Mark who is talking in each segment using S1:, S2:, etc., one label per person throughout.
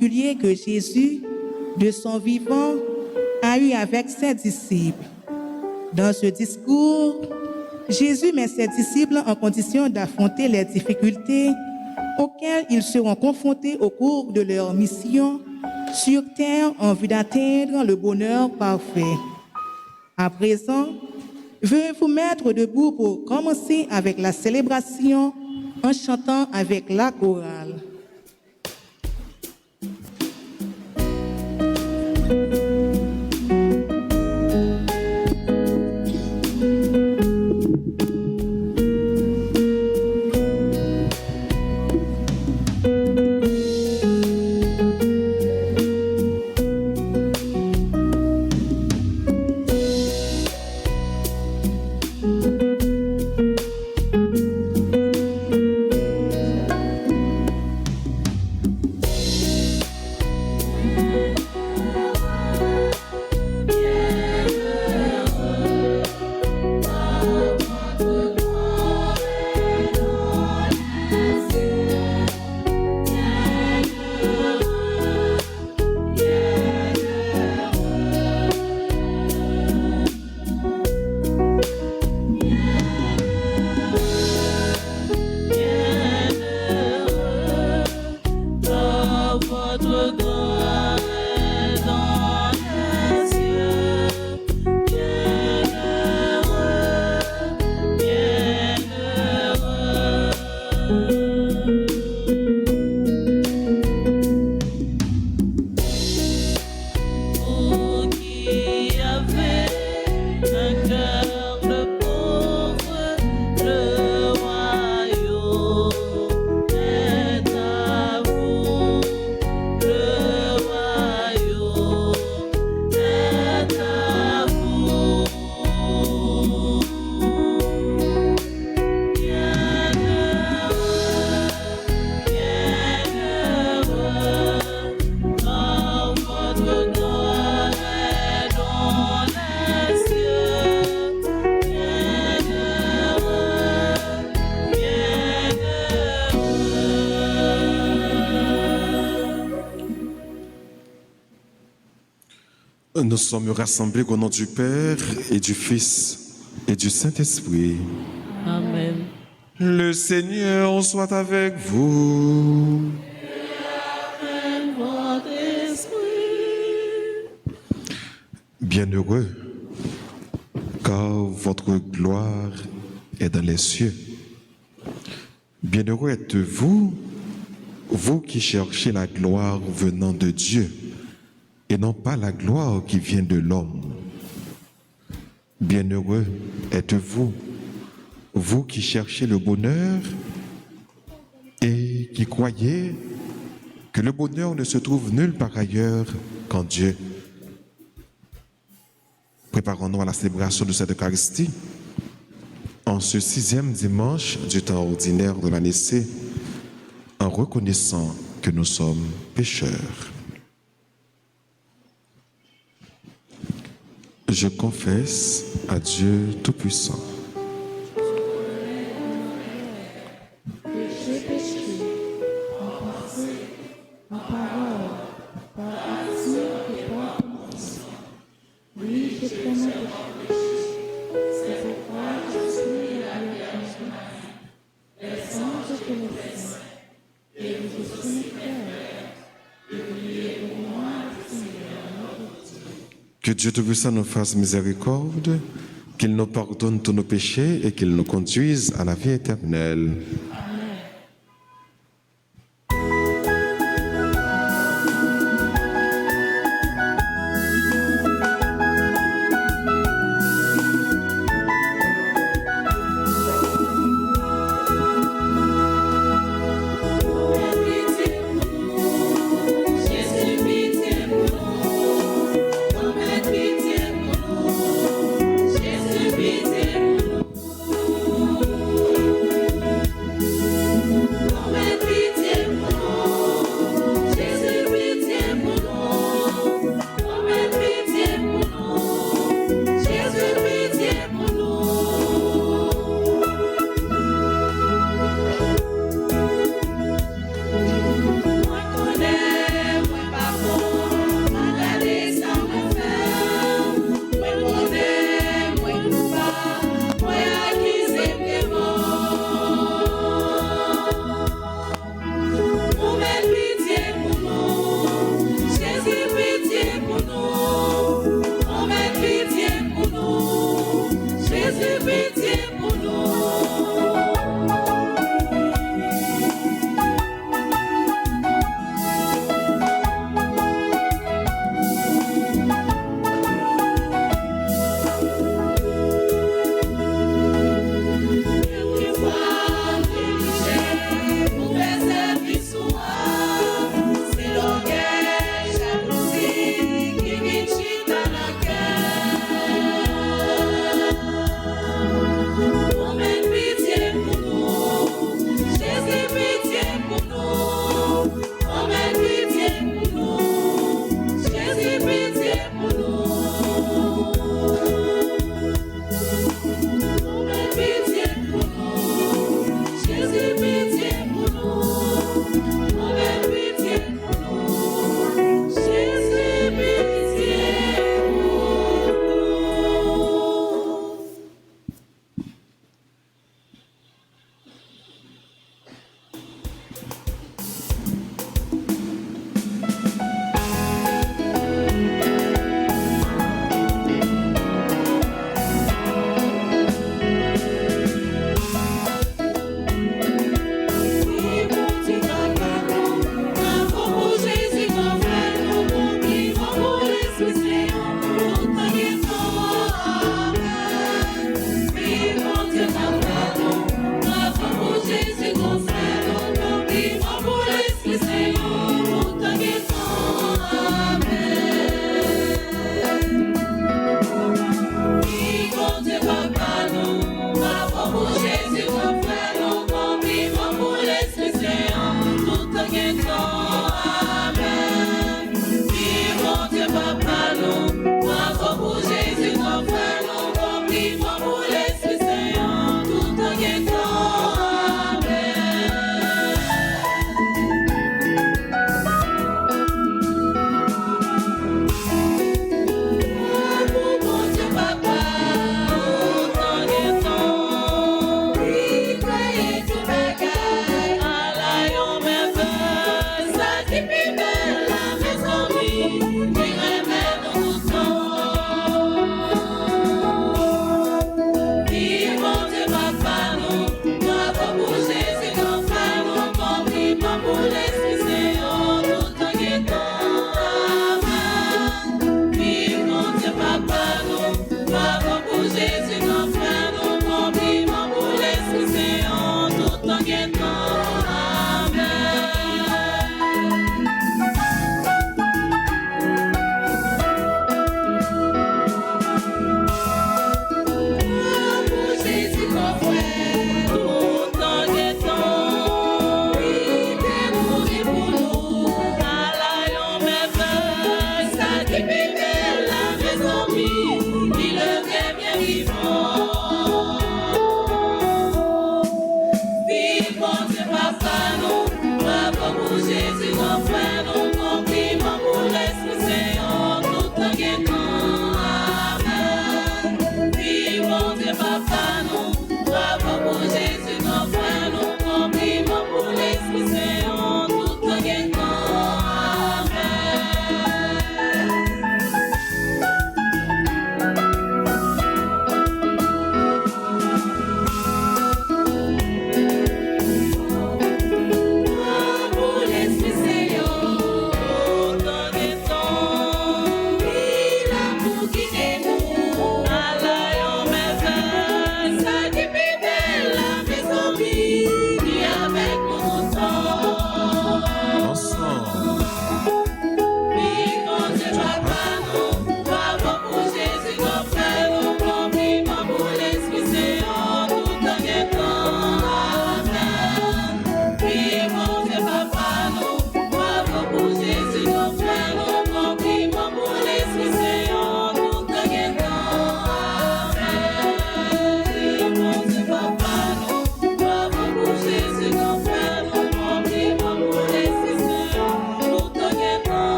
S1: particulier que Jésus, de son vivant, a eu avec ses disciples. Dans ce discours, Jésus met ses disciples en condition d'affronter les difficultés auxquelles ils seront confrontés au cours de leur mission sur terre en vue d'atteindre le bonheur parfait. À présent, veuillez vous mettre debout pour commencer avec la célébration en chantant avec la chorale.
S2: Nous sommes rassemblés au nom du Père et du Fils et du Saint-Esprit.
S3: Amen.
S2: Le Seigneur soit avec vous.
S3: Et votre esprit.
S2: Bienheureux, car votre gloire est dans les cieux. Bienheureux êtes-vous, vous qui cherchez la gloire venant de Dieu, et non pas la gloire qui vient de l'homme. Bienheureux êtes-vous, vous qui cherchez le bonheur et qui croyez que le bonheur ne se trouve nulle part ailleurs qu'en Dieu. Préparons-nous à la célébration de cette Eucharistie en ce 6e dimanche du temps ordinaire de l'année C, en reconnaissant que nous sommes pécheurs. Je confesse à Dieu Tout-Puissant.
S4: J'ai péché en pensée, en parole, par action et par omission. Oui, je prends mon péché. C'est pourquoi je suis à la conscience. Les anges que les saints, et les esprits frères, et priez pour moi, Seigneur, notre Dieu.
S2: Que Dieu Tout-Puissant nous fasse miséricorde, qu'il nous pardonne tous nos péchés et qu'il nous conduise à la vie éternelle.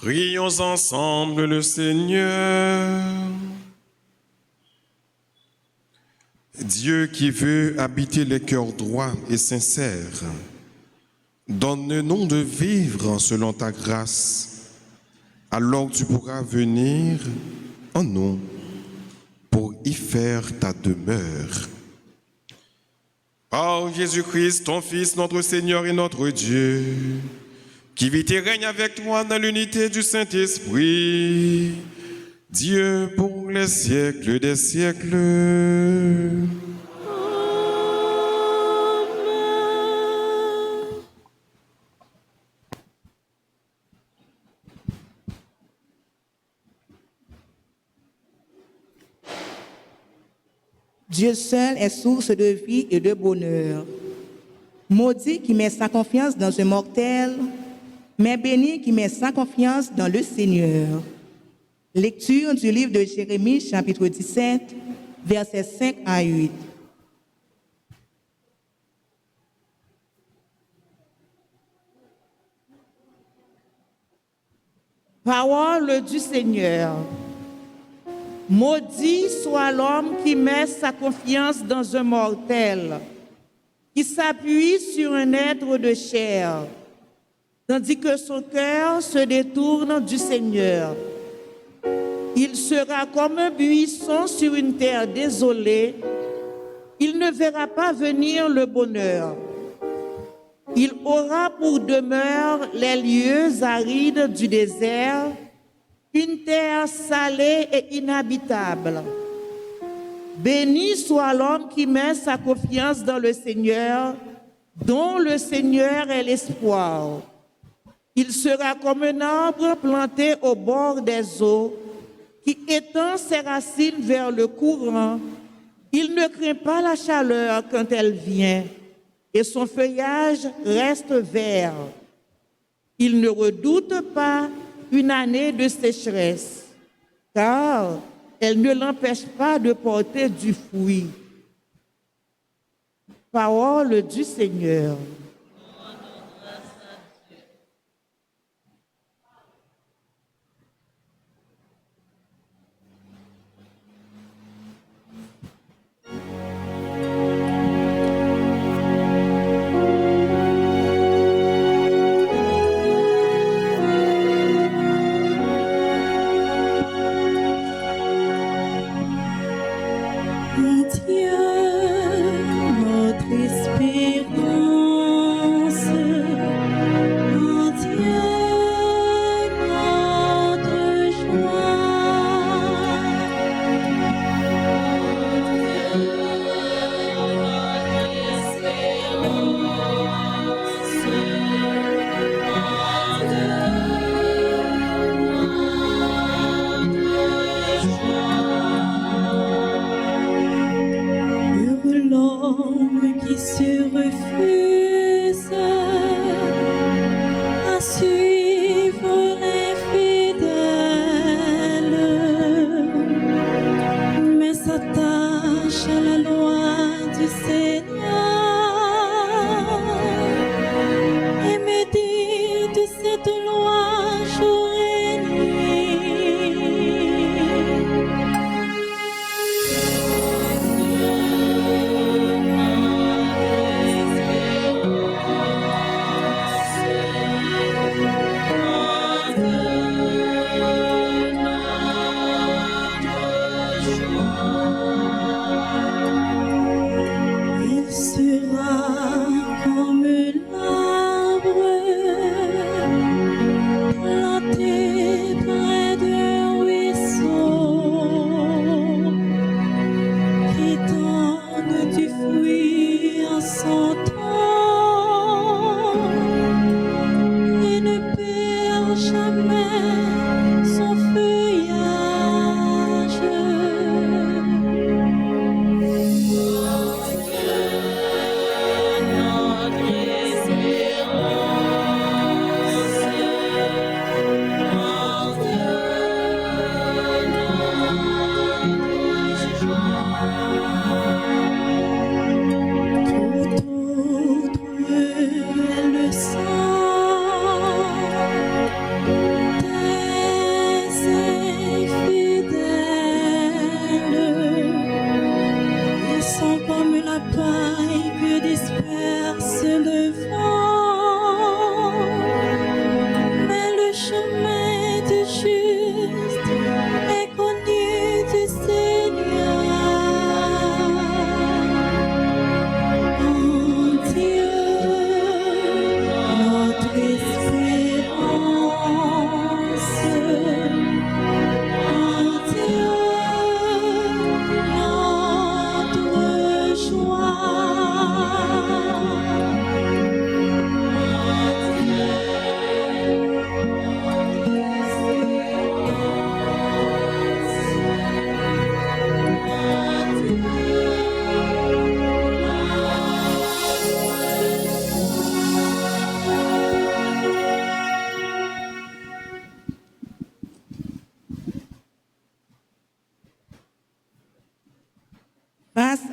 S2: Prions ensemble le Seigneur. Dieu qui veut habiter les cœurs droits et sincères, donne-nous de vivre selon ta grâce, alors tu pourras venir en nous pour y faire ta demeure. Par Jésus-Christ, ton Fils, notre Seigneur et notre Dieu, qui vit et règne avec toi dans l'unité du Saint-Esprit, Dieu pour les siècles des siècles.
S1: Dieu seul est source de vie et de bonheur. Maudit qui met sa confiance dans un mortel, mais béni qui met sa confiance dans le Seigneur. Lecture du livre de Jérémie, chapitre 17, versets 5 à 8.
S5: Parole du Seigneur. Maudit soit l'homme qui met sa confiance dans un mortel, qui s'appuie sur un être de chair, tandis que son cœur se détourne du Seigneur. Il sera comme un buisson sur une terre désolée. Il ne verra pas venir le bonheur. Il aura pour demeure les lieux arides du désert, une terre salée et inhabitable. Béni soit l'homme qui met sa confiance dans le Seigneur, dont le Seigneur est l'espoir. Il sera comme un arbre planté au bord des eaux, qui étend ses racines vers le courant. Il ne craint pas la chaleur quand elle vient, et son feuillage reste vert. Il ne redoute pas une année de sécheresse, car elle ne l'empêche pas de porter du fruit. Parole du Seigneur.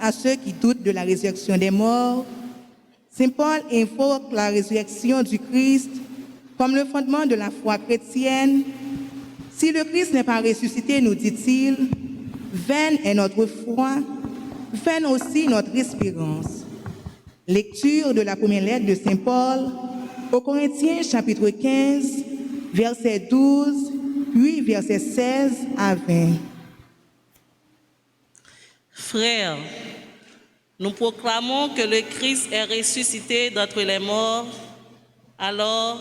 S1: à ceux qui doutent de la résurrection des morts, Saint Paul invoque la résurrection du Christ comme le fondement de la foi chrétienne. Si le Christ n'est pas ressuscité, nous dit-il, vaine est notre foi, vaine aussi notre espérance. Lecture de la première lettre de Saint Paul aux Corinthiens, chapitre 15, versets 12, puis versets 16 à 20.
S3: Frères, nous proclamons que le Christ est ressuscité d'entre les morts. Alors,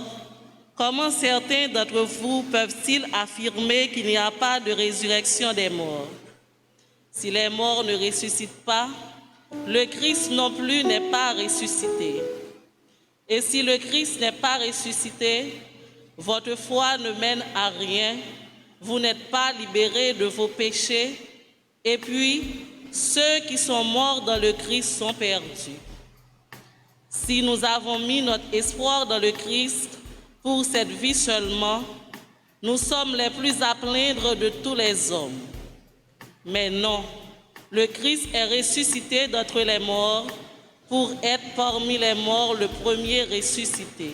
S3: comment certains d'entre vous peuvent-ils affirmer qu'il n'y a pas de résurrection des morts? Si les morts ne ressuscitent pas, le Christ non plus n'est pas ressuscité. Et si le Christ n'est pas ressuscité, votre foi ne mène à rien, vous n'êtes pas libérés de vos péchés, et puis ceux qui sont morts dans le Christ sont perdus. Si nous avons mis notre espoir dans le Christ pour cette vie seulement, nous sommes les plus à plaindre de tous les hommes. Mais non, le Christ est ressuscité d'entre les morts pour être parmi les morts le premier ressuscité.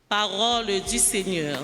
S3: Parole du Seigneur.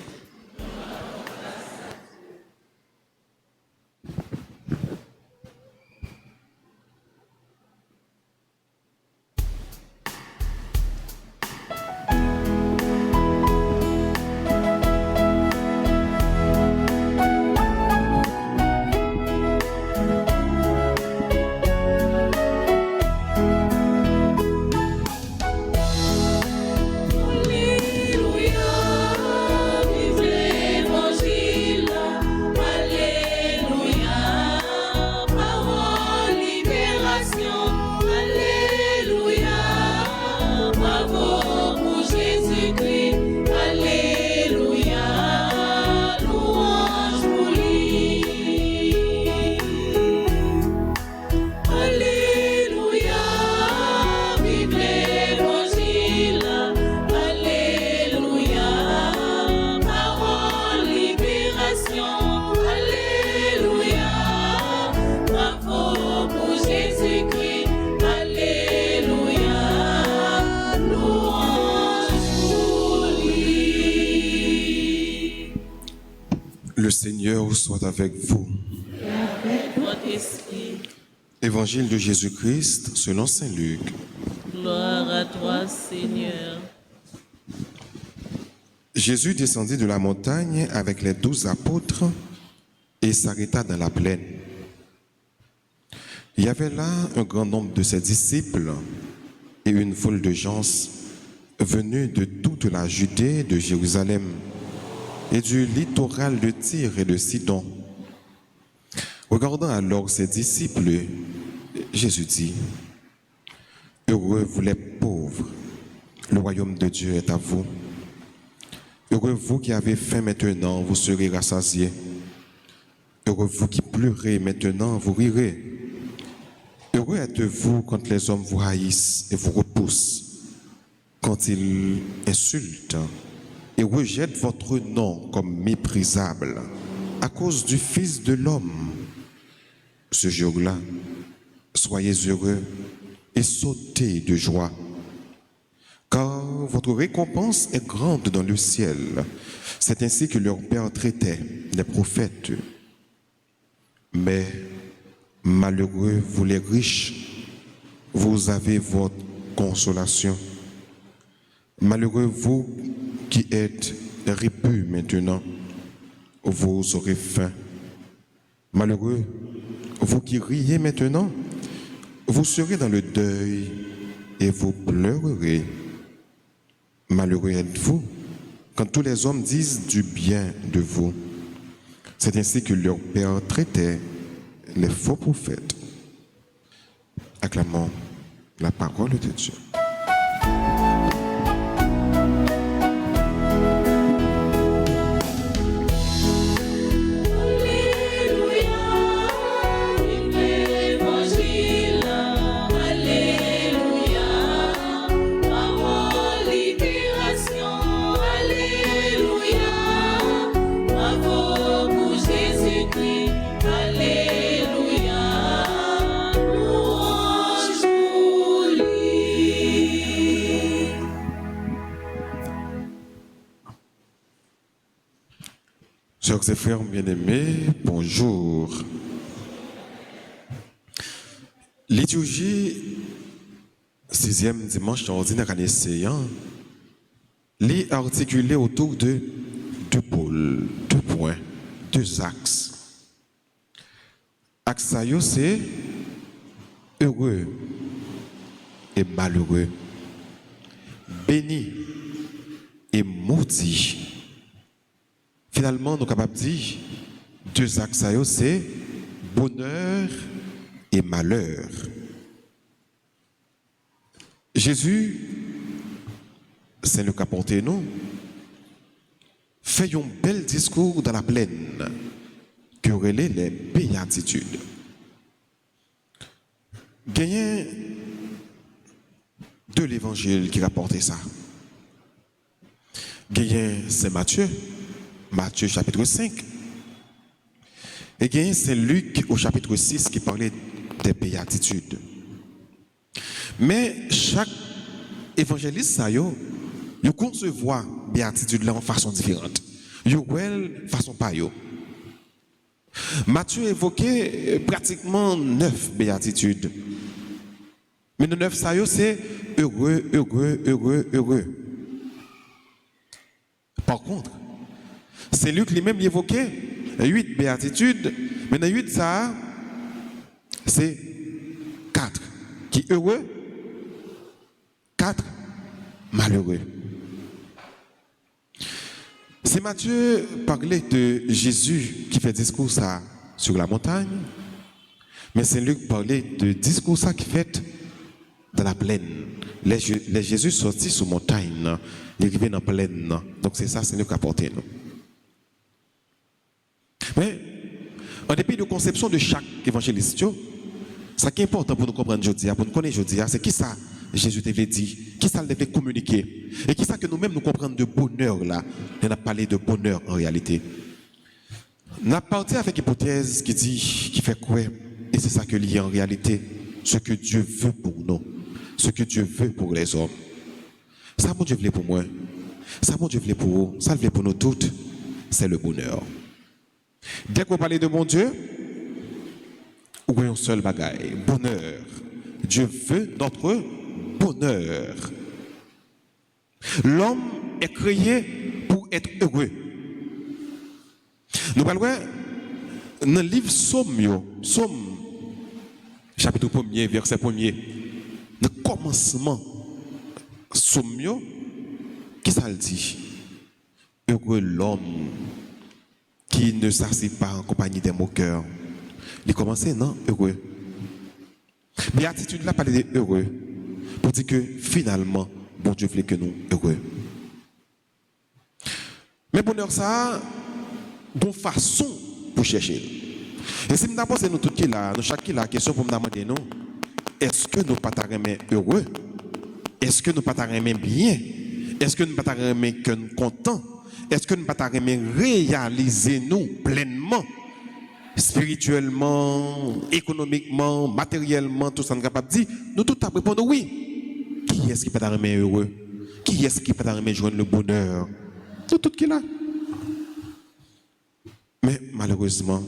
S2: Le Seigneur soit avec vous.
S3: Votre esprit,
S2: Évangile de Jésus-Christ selon Saint Luc.
S3: gloire à toi, Seigneur.
S2: Jésus descendit de la montagne avec les 12 apôtres et s'arrêta dans la plaine. Il y avait là un grand nombre de ses disciples et une foule de gens venus de toute la Judée, de Jérusalem et du littoral de Tyr et de Sidon. Regardant alors ses disciples, Jésus dit, « Heureux vous les pauvres, le royaume de Dieu est à vous. Heureux vous qui avez faim maintenant, vous serez rassasiés. Heureux vous qui pleurez maintenant, vous rirez. Heureux êtes-vous quand les hommes vous haïssent et vous repoussent, quand ils insultent et rejettent votre nom comme méprisable à cause du Fils de l'homme. Ce jour-là, soyez heureux et sautez de joie, car votre récompense est grande dans le ciel. C'est ainsi que leur Père traitait les prophètes. Mais malheureux vous les riches, vous avez votre consolation. Malheureux vous qui êtes répus maintenant, vous aurez faim. Malheureux vous qui riez maintenant, vous serez dans le deuil et vous pleurerez. Malheureux êtes-vous quand tous les hommes disent du bien de vous. C'est ainsi que leur Père traitait les faux prophètes. Acclamons la parole de Dieu.
S3: Alléluia,
S2: Chers et frères bien-aimés, bonjour. Liturgie, 6e dimanche ordinaire année séant, est articulée autour de deux pôles, deux points, deux axes. Axe c'est heureux et malheureux, béni et maudit. Finalement, nous sommes capables de dire deux axes, c'est bonheur et malheur. Jésus, c'est le qu'apporté nous, fait un bel discours dans la plaine que relève les béatitudes. Gagnez de l'évangile qui rapportait ça. Gagnez Saint Matthieu, Matthieu chapitre 5. Et gagnez Saint Luc au chapitre 6 qui parlait des béatitudes. Mais chaque évangéliste, ça y concevoir béatitude là en façon différente. Yo de façon pas yo. Matthieu évoquait pratiquement 9 béatitudes. Mais le 9 ça c'est heureux, heureux, heureux, heureux. Par contre, c'est Luc lui-même évoquait 8 béatitudes, mais dans 8 ça c'est 4 qui heureux, 4 malheureux. C'est Matthieu parlait de Jésus qui fait discours ça sur la montagne, mais c'est Luc parlait de discours ça qui fait dans la plaine. Les Jésus sortis sur montagne, il arrivait dans la plaine. Donc c'est ça, c'est Luc qui a porté nous. Mais en dépit de conception de chaque évangéliste, ce qui est important pour nous comprendre aujourd'hui, pour nous connaître aujourd'hui, c'est qui ça Jésus t'avait dit, qui ça devait communiquer, et qui ça que nous-mêmes nous comprenons de bonheur là. On a parlé de bonheur en réalité. On a parti avec hypothèse qui dit, qui fait quoi, et c'est ça que lié en réalité, ce que Dieu veut pour nous, ce que Dieu veut pour les hommes. Ça, mon Dieu voulait pour moi, ça, mon Dieu voulait pour vous, ça voulait pour nous toutes, c'est le bonheur. Dès qu'on parle de mon Dieu, on voit un seul bagaille, bonheur. Dieu veut notre bonheur. L'homme est créé pour être heureux. Nous parlons dans le livre Somme, chapitre 1er, verset 1er, le commencement, Somme, qui ça le dit? Heureux l'homme qui ne s'assied pas en compagnie des moqueurs. Il commence, non, heureux. Béatitude là parle de heureux pour dire que finalement bon Dieu voulait que nous heureux. Mais bonheur ça bon façon pour chercher. Et si nous d'abord c'est nous tous qui là, nous chaque qui la question pour me demander nous, est-ce que nous pas t'aimer heureux? Est-ce que nous pas t'aimer bien? Est-ce que nous pas t'aimer que nous content? Est-ce que nous pas t'aimer réaliser nous pleinement? Spirituellement, économiquement, matériellement, tout ça nous est capable de dire, nous tous à répondre oui. Qui est-ce qui peut t'aimer heureux? Qui est-ce qui peut t'aimer joindre le bonheur? Nous tous qui là. Mais malheureusement,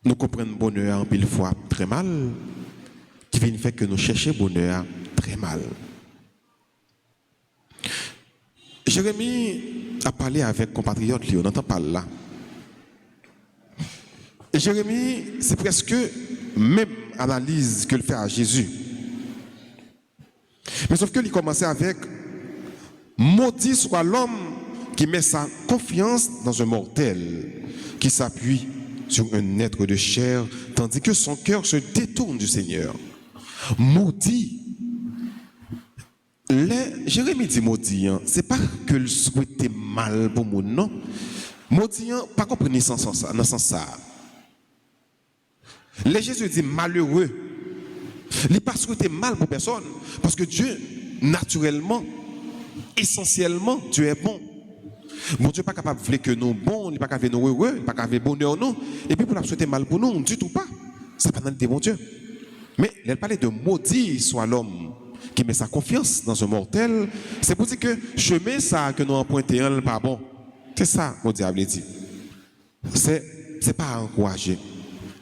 S2: nous comprenons le bonheur en pile fois très mal, qui vient faire que nous cherchons le bonheur très mal. Jérémie a parlé avec compatriote, on n'entend pas là. Et Jérémie, c'est presque même analyse que le fait à Jésus. Mais sauf que il commençait avec maudit soit l'homme qui met sa confiance dans un mortel, qui s'appuie sur un être de chair, tandis que son cœur se détourne du Seigneur. Maudit. Jérémie dit maudit, hein, c'est pas que le souhaitait mal pour moi, non. Maudit, hein, pas compris dans ce sens ça. Les Jésus dit malheureux. Il n'est pas souhaité mal pour personne. Parce que Dieu, naturellement, essentiellement, Dieu est bon. Bon Dieu n'est pas capable de vouloir que nous bons, il n'est pas capable de nous heureux, il n'est pas capable de bonheur nous. Et puis pour la souhaiter mal pour nous, du tout pas. C'est pas dans le bon Dieu. Mais elle parlait de maudit soit l'homme qui met sa confiance dans un mortel. C'est pour dire que chemin ça que nous emprunté n'est pas bon. C'est ça, mon diable dit. C'est pas à encourager,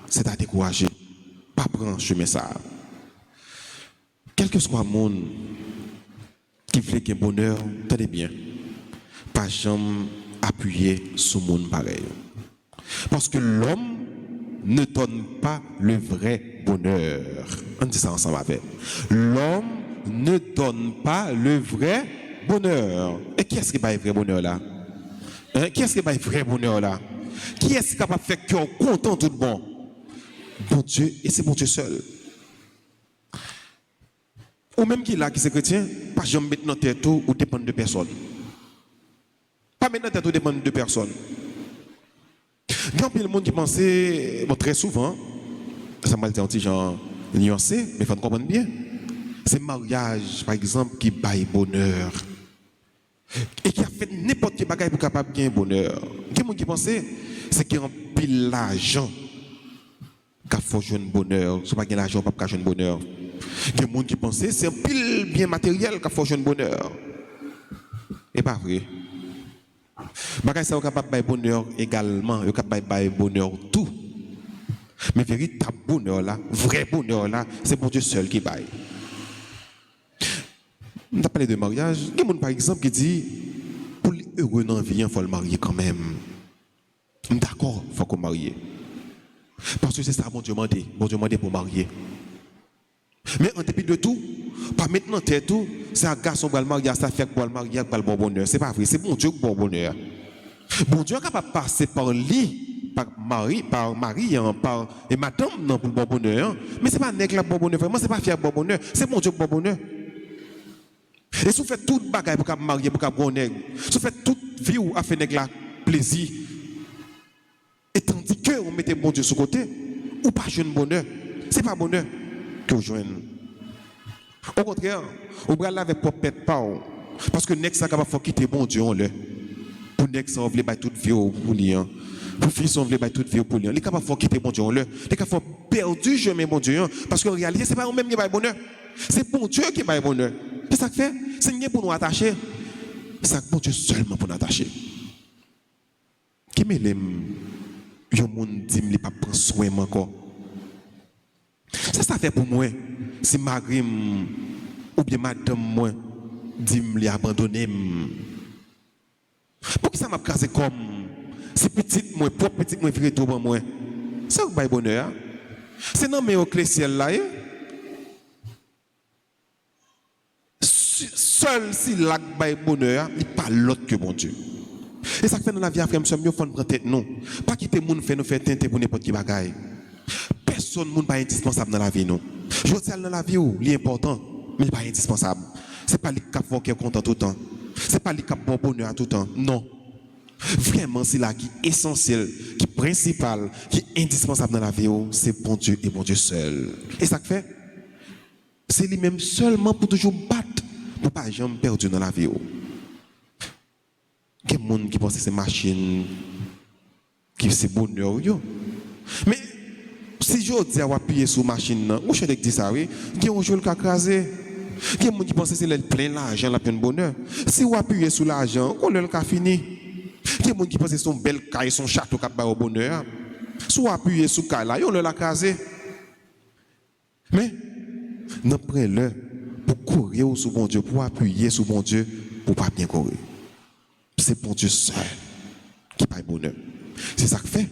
S2: c'est à décourager. Pas prendre chemin ça. Quel que soit le monde qui veut qu'il y ait bonheur, tenez bien. Pas jamais appuyer sur le monde pareil. Parce que l'homme ne donne pas le vrai bonheur. On dit ça ensemble avec. L'homme ne donne pas le vrai bonheur. Et qui est-ce qui va le vrai bonheur là? Qui est-ce qui va le vrai bonheur là? Qui est-ce qui est capable de faire cœur content tout bon? Bon Dieu, et c'est bon Dieu seul. Ou même qui est là, qui est chrétien, pas jamais mettre dans tête ou dépendre de personne. Pas mettre dans tête ou dépendre de personne. Il y a le monde qui pensait, bon, très souvent, ça m'a dit un petit genre nuancé, mais il faut comprendre bien. C'est le mariage, par exemple, qui baille bonheur. Et qui a fait n'importe quel bagage pour capable de gagner bonheur. Il y a des gens qui pensaient, c'est qu'il remplit l'argent qui faut jouer un bonheur. Si pas gagner l'argent, pas jouer un bonheur. Il y a des gens qui pensaient, c'est un pile bien matériel qui faut jouer un bonheur. Et pas vrai. Bagay ça capable de bonheur également, est capable de bonheur tout. Mais véritable bonheur là, vrai bonheur là, c'est pour Dieu seul qui baille. On a parlé de mariage. Il y a des gens par exemple qui dit pour les heureux dans la vie, il faut le marier quand même. D'accord, il faut qu'on marie. Parce que c'est ça, bon Dieu m'a dit. Bon Dieu m'a dit pour marier. Mais en dépit de tout, pas maintenant tête tout, c'est un garçon qui va le marier, ça fait pour le marier, pour le bon bonheur. C'est pas vrai, c'est bon Dieu qui bon bonheur. Bon Dieu est capable de passer par lui, par Marie, par et madame non pour le bon bonheur. Mais c'est pas nègre le bon bonheur, vraiment, c'est pas fier bon bonheur, c'est bon Dieu qui bon bonheur. Et si vous faites toute bagaille pour marier, pour bon nègre, si vous faites toute vie où a fait nègre plaisir, et tandis que vous mettez bon Dieu sur côté, ou pas jeune bonheur, c'est pas bonheur que vous joignez. Au contraire, vous allez avec propre pas. Parce que nègre ça capable de quitter bon Dieu là. Pour nègre ça on veut bailler toute vie pour lui. Pour fils on veut bailler toute vie pour lui. Les capable de quitter bon Dieu là. Les capable de perdre jamais bon Dieu parce qu'en réalité c'est pas eux-mêmes qui baillent bonheur. C'est bon Dieu qui baille bonheur. Qu'est-ce que ça fait? C'est rien pour nous attacher. C'est bon Dieu seulement pour nous attacher. Qui me l'aime? Yon moun dit me pas prendre soin encore. Ça fait pour moi. Si Marie ou bien madame moi dit me abandonner. Pour qui ça m'a casé comme si petite moi propre petite moi viré tout bon moi. C'est un bail bonheur. C'est non mais au clé ciel là. Seul si la bail bonheur, il pas l'autre que bon Dieu. Et ça fait dans la vie frère monsieur, mieux faut prendre tête non. Pas quitter moun fait nous faire tenter pour n'importe qui bagaille. Personne moun pas indispensable dans la vie non. Je dis dans la vie où l'important mais il pas indispensable. C'est pas lui qui est content tout le temps. C'est pas lui qui a bon bonheur tout le temps. Non. Vraiment c'est là qui est essentiel, qui est principal, qui est indispensable dans la vie où c'est bon Dieu et bon Dieu seul. Et ça fait c'est lui-même seulement pour toujours battre pour pas jamais perdre dans la vie où. Il y a des gens qui pensent que c'est machine, qui c'est bonheur. Mais si je dis à appuyer sur la machine, où je dis ça, oui, il y a un jour qui a crasé. Il y a des gens qui pensent que c'est plein l'argent, la pleine bonheur. Si vous appuyez sur l'argent, on le fini. Il y a des gens qui pensent que son bel caille, son château qui a au bonheur. Si vous appuyez sur le caille, on le crasé. Mais, nous prenons-le pour courir sur bon Dieu, pour appuyer sur bon Dieu, pour ne pas bien courir. C'est bon Dieu seul qui paye bonheur. C'est ça que fait.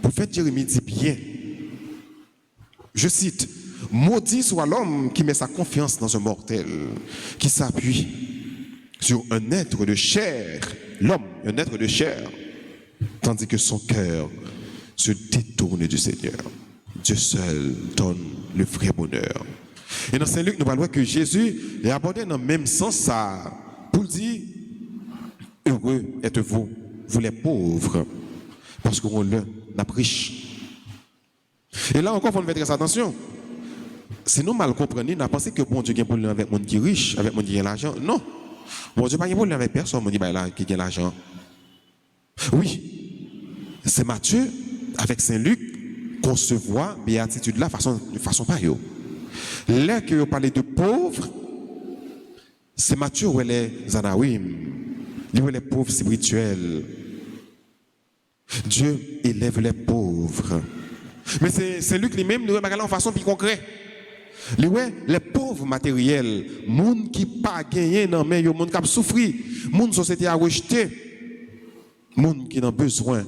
S2: Pour faire Jérémie dit bien. Je cite, maudit soit l'homme qui met sa confiance dans un mortel, qui s'appuie sur un être de chair, l'homme, un être de chair, tandis que son cœur se détourne du Seigneur. Dieu seul donne le vrai bonheur. Et dans Saint-Luc, nous parlons que Jésus est abordé dans le même sens ça, pour dire, heureux êtes-vous, vous les pauvres, parce qu'on le n'a riche. Et là encore, il faut faire très attention. Si nous mal comprenons, nous pensons que bon Dieu a un problème avec les gens qui sont riches, avec les gens qui ont l'argent. Non. Bon Dieu n'a pas un problème avec personne qui a l'argent. Oui, c'est Matthieu, avec Saint-Luc, concevoir béatitude là de façon pareille. Là que vous parlez de pauvres, c'est Matthieu où elle est Zanawim, lui où elle est pauvre spirituel. Dieu élève les pauvres. Mais c'est lui qui lui-même nous remarque en façon plus concrète. Les pauvres matériels, monde qui pas gagné dans mais monde qui a souffert, monde société a rejeté, monde qui a besoin.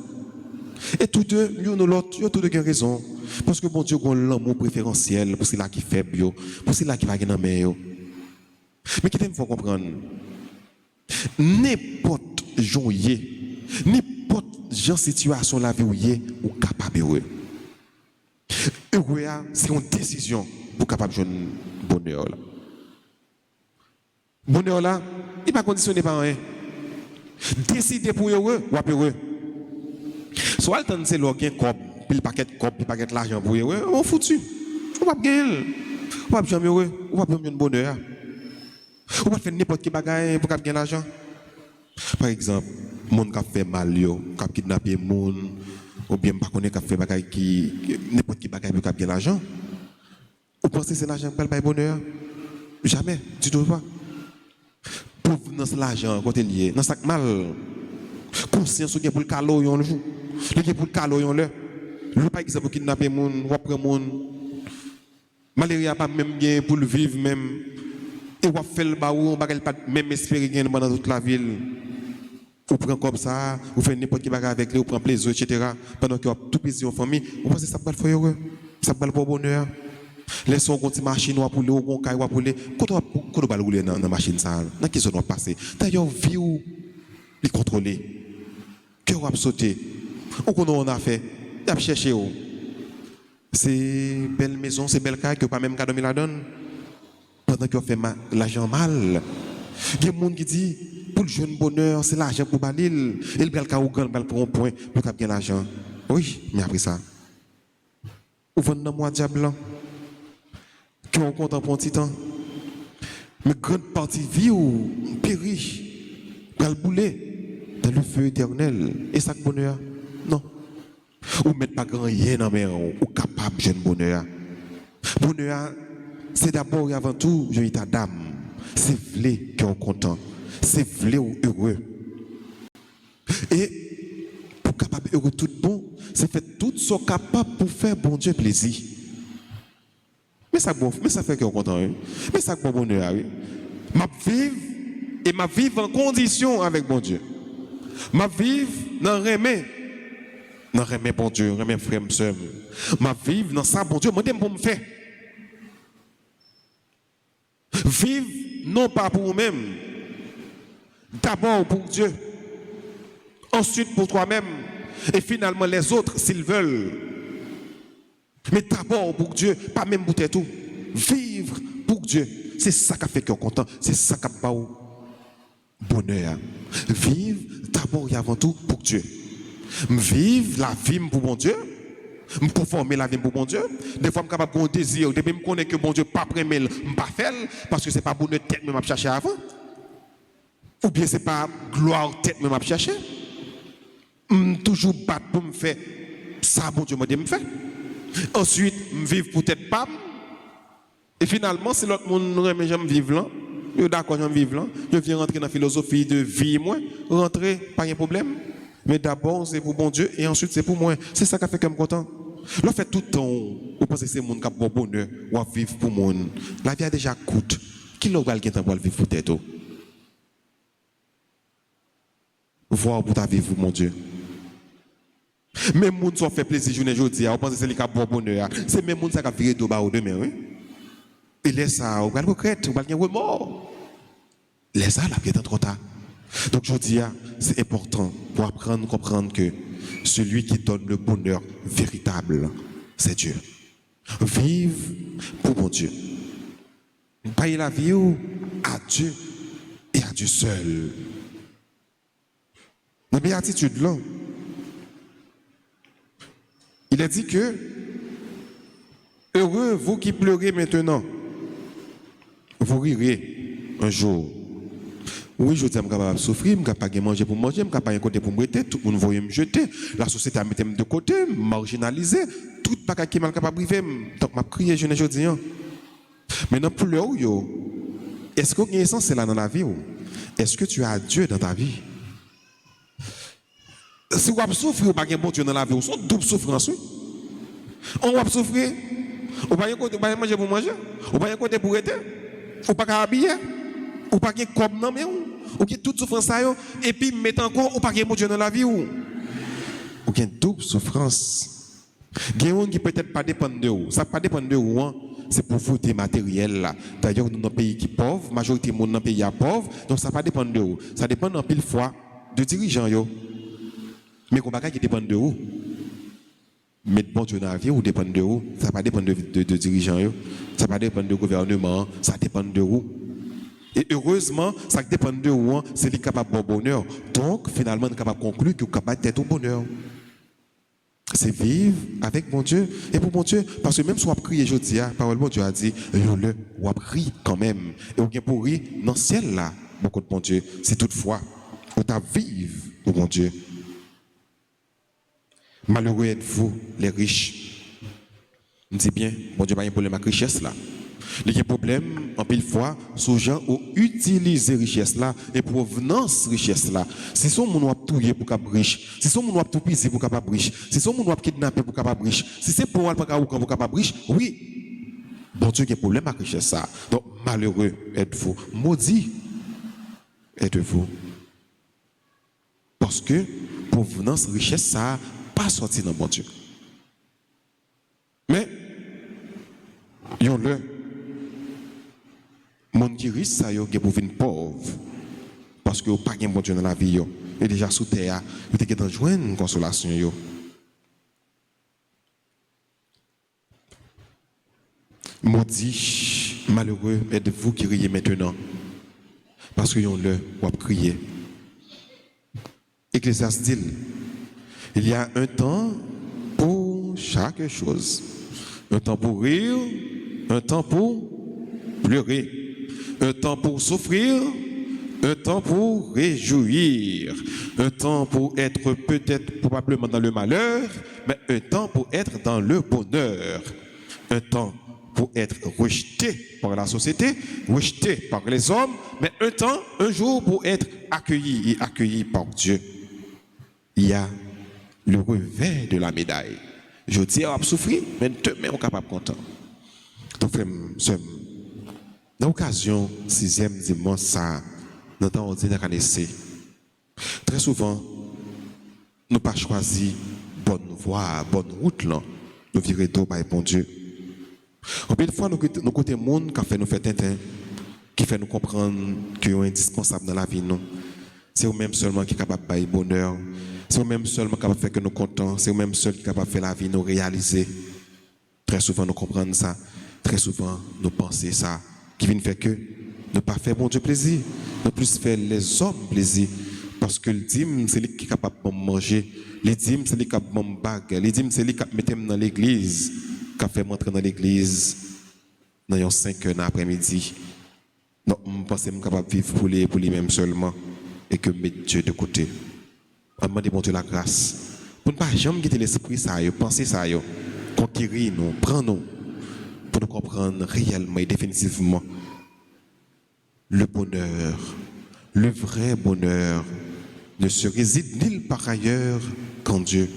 S2: Et tous deux, nous l'autre, tous deux ont raison. Parce que bon Dieu a l'amour préférentiel, parce que c'est là qui fait bio, parce que c'est là qui va gagner dans mais qu'est-ce qu'il faut comprendre? N'importe joyeux, n'importe genre situation la vie ou capable heureux. Heureux, c'est une décision pour capable de jouer bonheur là. Bonheur là, il n'est pas conditionné par rien. Décider pour heureux ou pas heureux. Soit le temps c'est l'organe cop, puis le paquet de cop, puis le paquet de l'argent pour heureux, on foutu. On va pas gagner. On va pas jamais heureux, on va pas bien bonheur. On va faire n'importe quel bagage pour gagner l'argent. Par exemple, monde qui a fait mal, qui a kidnappé monde, ou bien pas connaît qui a fait bagage qui n'importe quel bagage pour gagner l'argent. Vous pensez que c'est l'argent qui paye bonheur? Jamais, du tout pas. Provenance de l'argent, côté lié, dans sac mal. Conscience ou bien pour le calo yon le jour. Le pour le calo yon le. Le par exemple kidnapper monde, ou prendre monde. Malaria pas même bien pour le vivre même. Et ou fait le baou, on va pas même espérer gagner dans toute la ville. Ou prend comme ça, ou fait n'importe quel bagage avec lui, ou prend plaisir, etc. Pendant qu'il y a tout plaisir en famille, on pense que ça va le faire heureux. Ça va le faire bonheur. Laissons une machine pour les, ou un caille pour les. Quand on va rouler dans la machine, ça, dans qui zone on va passer? D'ailleurs, vie ou les contrôler. Que on va sauter. Ou qu'on a fait, on a cherché. C'est belle maison, c'est belle caille que pas même qu'à dormir la donne. Pendant qu'on fait l'argent mal. Il y a des gens qui disent, pour le jeune bonheur, c'est l'argent pour Balil. Et le bel cas ou grand pour un point pour gagner l'argent. Oui, mais après ça. Ou vend dans moi diable qui ont compte en un petit temps. Mais grande partie vie ou périt, pour le bouler dans le feu éternel. Et ça, bonheur? Non. Ou mettre pas grand rien dans mais ou capable de jeune bonheur. Bonheur, c'est d'abord et avant tout, je dis ta dame. C'est vle qui est content. C'est vle ou heureux. Et pour capable heureux tout bon, c'est fait tout ce capable pour faire bon Dieu plaisir. Mais ça fait qu'on est content. Oui. Mais ça bon bonheur. Oui. Ma vivre et ma vivre en condition avec bon Dieu. Ma vivre dans remè. Dans remè bon Dieu, remè frère sœur. Ma vivre dans ça bon Dieu, moi pour me faire. Vivre non pas pour vous-même. D'abord pour Dieu. Ensuite pour toi-même. Et finalement les autres s'ils veulent. Mais d'abord pour Dieu, pas même pour tout. Vivre pour Dieu. C'est ça qui fait qu'on est content. C'est ça qui fait bonheur. Vivre d'abord et avant tout pour Dieu. Vivre la vie pour mon Dieu. Me conformer la vie pour mon Dieu. Des fois, je suis capable de désir. Depuis que je connais que mon Dieu pas prêt, je ne vais pas faire parce que ce n'est pas bonheur tête que je chercher avant. Ou bien ce n'est pas gloire tête que je chercher. Je toujours battre pour me faire ça, bon Dieu m'a dit me faire. Ensuite, je vivre pour tête pas. Et finalement, si l'autre monde remet j'aime vivre là, je suis d'accord, j'aime vivre là, je viens rentrer dans la philosophie de vie, moi, rentrer, pas de problème. Mais d'abord, c'est pour bon Dieu et ensuite, c'est pour moi. C'est ça qui fait que je suis content. Là, fait tout le temps, vous pensez que c'est le monde qui a bon bonheur ou à vivre pour le monde. La vie a déjà coûte. Qui l'a gagné pour vivre pour tête? Voir pour ta vivre, mon Dieu. Même les gens qui fait plaisir journée aujourd'hui, vous pensez que c'est les qui a bon bonheur. C'est même les gens qui a viré de bas au demain, oui. Et laisse ça, vous allez regretter, vous allez remords. Laisse ça, la vie est trop tard. Donc je dis, c'est important pour apprendre, comprendre que celui qui donne le bonheur véritable, c'est Dieu. Vive pour mon Dieu. Payer la vie à Dieu et à Dieu seul. La béatitude là, il a dit que heureux vous qui pleurez maintenant, vous rirez un jour. Oui, je dis, je ne suis pas capable de souffrir, je ne suis pas capable de manger pour manger, je ne suis pas capable de côté pour me jeter, tout le monde voyait me jeter, la société a mis de côté, marginalisé, tout le monde qui est mal capable de vivre. Donc, je crié, je ne dis rien. Maintenant, pour le haut, est-ce que y a essence là dans la vie? Est-ce que tu as Dieu dans ta vie? Si vous souffrez, vous n'avez pas bon Dieu dans la vie, vous sont double souffrance. On va souffrir, vous n'avez pas manger pour manger, vous n'avez pas pour être, vous n'avez pas habiller, vous n'avez pas comme non mais vous avez toute souffrance et puis mettez encore, vous n'avez pas bon Dieu dans la vie. Vous avez double souffrance. Il y a des gens qui peut-être pas dépendent de vous. Ça ne dépend pas de vous. Hein. C'est pour vous des matériels là. D'ailleurs, dans un pays qui est pauvre, la majorité de monde dans le pays est pauvre, donc ça ne dépend pas de vous. Ça dépend en pile fois de dirigeants. Yo. Mais qu'on ne qui dépend de vous. Mais bon Dieu dans la vie, ou dépend de vous. Ça ne pas dépend de dirigeants. Yo. Ça ne pas dépend du gouvernement. Ça dépend de vous. Et heureusement, ça dépend de vous. Hein. C'est lui capable de bonheur. Donc, finalement, on est capable de conclure que vous êtes capable d'être au bonheur. C'est vivre avec mon Dieu et pour mon Dieu. Parce que même si on a crié aujourd'hui, la parole de Dieu a dit, on a ri quand même. Et on a pour rire dans le ciel là, beaucoup de mon Dieu. C'est toutefois, on t'a vivre pour mon Dieu. Malheureux êtes-vous, les riches. On dit bien, mon Dieu, pas un problème avec la richesse là. Il y a un problème, en pile fois, ces gens ont utilisé richesse là et provenance richesse là. Si son moun wap touyer pour capable riche, si son moun wap tout piser pour capable riche, si son moun wap kidnapper pour capable riche, si c'est pour pour capable riche, oui. Bon Dieu, il y a un problème avec richesse ça. Donc malheureux êtes-vous, maudit êtes-vous. Parce que provenance richesse ça pas sorti dans bon Dieu. Mais yon le monde qui riche ça yo qui pour venir pauvre parce que pas gain bon Dieu dans la vie yo et déjà sous terre yo te dans joindre une consolation yo. Maudit, malheureux êtes-vous qui riez maintenant parce que yon le ou crier. Ecclésiaste dit il y a un temps pour chaque chose. Un temps pour rire, un temps pour pleurer, un temps pour souffrir, un temps pour réjouir, un temps pour être peut-être probablement dans le malheur, mais un temps pour être dans le bonheur, un temps pour être rejeté par la société, rejeté par les hommes, mais un jour pour être accueilli par Dieu. Il y a le revers de la médaille. Je dis, on va souffrir, mais demain, on est capable de content. Donc, frère, dans l'occasion, 6e dimanche, ça, dans le temps ordinaire à laisser. Très souvent, nous pas choisi bonne voie, bonne route, là. Nous virer d'eau par bon Dieu. Combien de fois, nous côté monde qui fait nous faire tintin, qui fait nous comprendre qu'ils sont indispensables dans la vie, non? C'est eux-mêmes seulement qui sont capables de bonheur. C'est eux-mêmes seulement capables de faire que nous contents. C'est eux-mêmes seuls qui sont capables de faire la vie, nous réaliser. Très souvent, nous comprenons ça. Très souvent, nous pensons ça. Qui vient faire que ne pas faire mon Dieu plaisir. Ne plus faire les hommes plaisir. Parce que le dîme, c'est lui qui est capable de manger. Les dîmes, c'est lui qui est capable de bague. Les dîmes, c'est lui qui met dans l'église. Qui a fait m'entrer dans l'église dans 5 heures l'après-midi. Non, je pense que je suis capable de vivre pour lui-même seulement. Et que mettre Dieu de côté. On demande bon Dieu la grâce. Pour ne pas jamais quitter l'esprit, ça, penser ça, conquérir nous, prendre nous, pour nous comprendre réellement et définitivement le bonheur, le vrai bonheur ne se réside nulle part ailleurs qu'en Dieu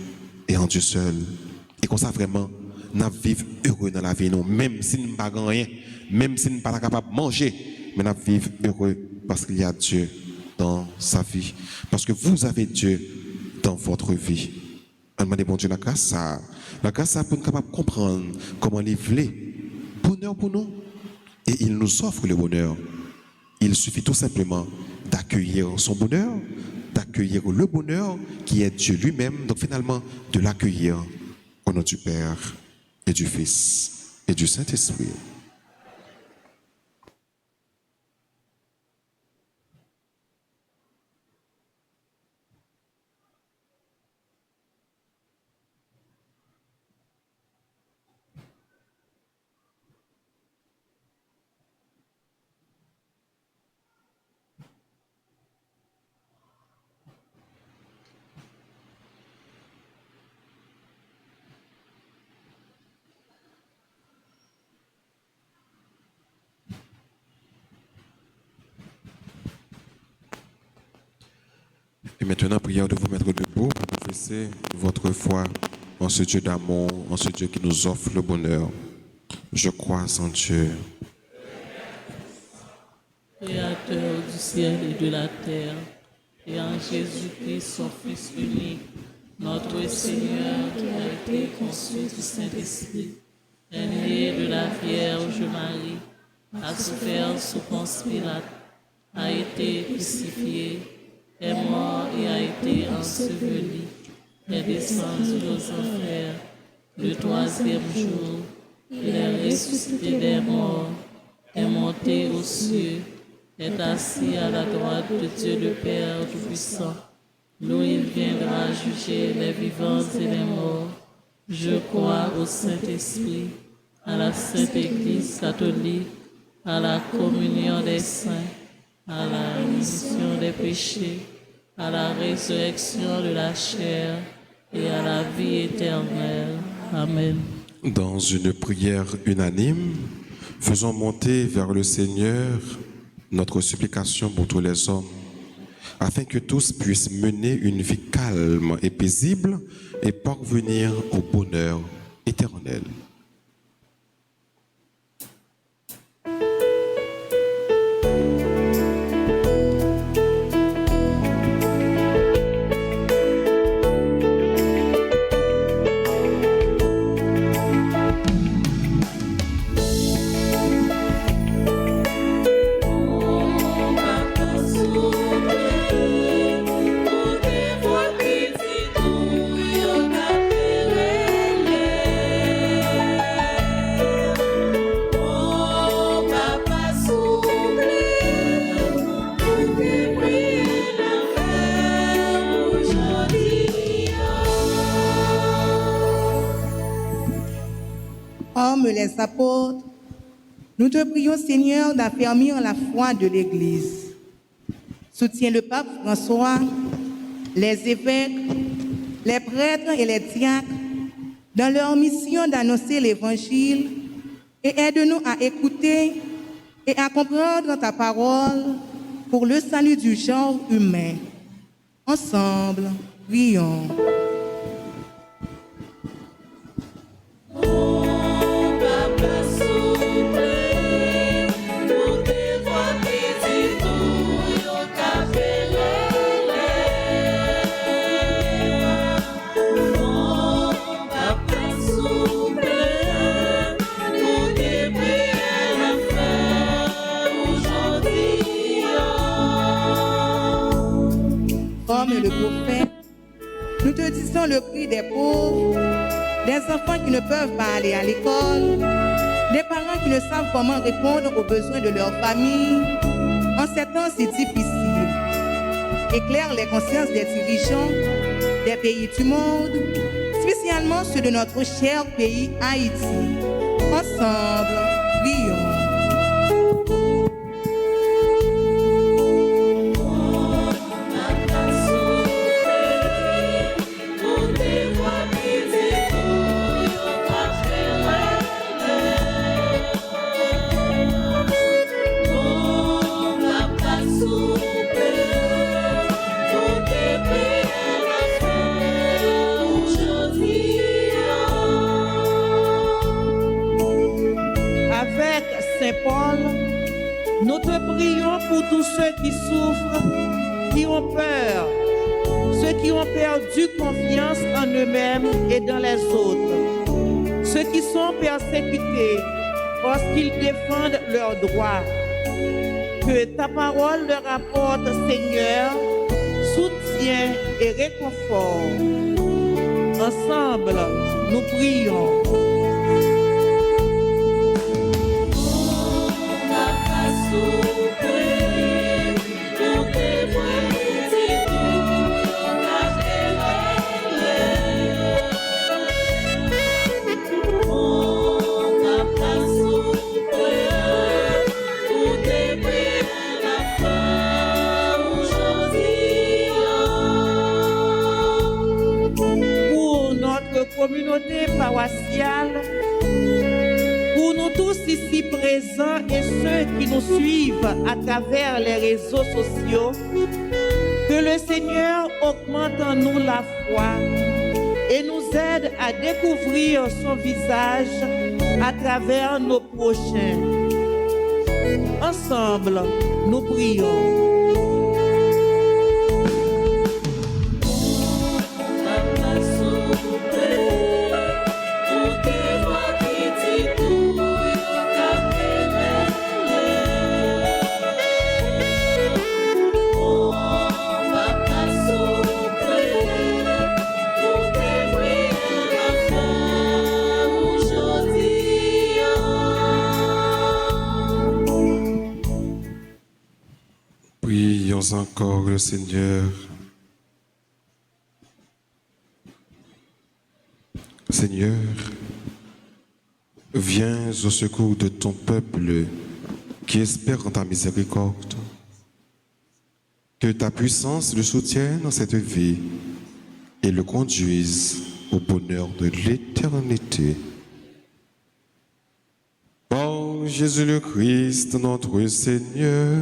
S2: et en Dieu seul. Et comme ça, vraiment, nous vivons heureux dans la vie, nous, même si nous ne pas rien, même si nous ne sommes pas capables de manger, mais nous vivons heureux parce qu'il y a Dieu dans sa vie. Parce que vous avez Dieu dans votre vie. On demande bon Dieu la grâce ça. La grâce ça pour nous capable de comprendre comment il voulait bonheur pour nous. Et il nous offre le bonheur. Il suffit tout simplement d'accueillir son bonheur, d'accueillir le bonheur qui est Dieu lui-même. Donc finalement, de l'accueillir au nom du Père et du Fils et du Saint-Esprit. Et maintenant, prière de vous mettre debout pour confesser votre foi en ce Dieu d'amour, en ce Dieu qui nous offre le bonheur. Je crois en Dieu,
S3: Créateur du ciel et de la terre, et en Jésus-Christ, son Fils unique, notre Seigneur, qui a été conçu du Saint-Esprit, est né de la Vierge Marie, a souffert sous Ponce Pilate, a été crucifié, est mort et a été enseveli, est descendu aux enfers. Le troisième jour, il est ressuscité des morts, est monté aux cieux, est assis à la droite de Dieu le Père Tout-Puissant, d'où il viendra juger les vivants et les morts. Je crois au Saint-Esprit, à la Sainte Église catholique, à la communion des saints, à la rémission des péchés, à la résurrection de la chair et à la vie éternelle. Amen.
S2: dans une prière unanime, faisons monter vers le Seigneur notre supplication pour tous les hommes, afin que tous puissent mener une vie calme et paisible et parvenir au bonheur éternel.
S1: Comme les apôtres, nous te prions, Seigneur, d'affermir la foi de l'Église. Soutiens le pape François, les évêques, les prêtres et les diacres dans leur mission d'annoncer l'Évangile et aide-nous à écouter et à comprendre ta parole pour le salut du genre humain. Ensemble, prions. Comme le prophète, nous te disons le cri des pauvres, des enfants qui ne peuvent pas aller à l'école, des parents qui ne savent comment répondre aux besoins de leur famille en ces temps si difficiles. Éclaire les consciences des dirigeants des pays du monde, spécialement ceux de notre cher pays Haïti. Ensemble, prions.
S5: Avec Saint Paul, nous te prions pour tous ceux qui souffrent, qui ont peur, ceux qui ont perdu confiance en eux-mêmes et dans les autres, ceux qui sont persécutés parce qu'ils défendent leurs droits. Que ta parole leur apporte, Seigneur, soutien et réconfort. Ensemble, nous prions. Pour notre communauté paroissiale, pour nous tous ici présents et ceux qui nous suivent à travers les réseaux sociaux, Que le Seigneur augmente en nous la foi et nous aide à découvrir son visage à travers nos prochains. Ensemble, nous prions.
S2: Prions encore le Seigneur. Seigneur, viens au secours de ton peuple qui espère en ta miséricorde. Que ta puissance le soutienne dans cette vie et le conduise au bonheur de l'éternité. Par Jésus le Christ, notre Seigneur.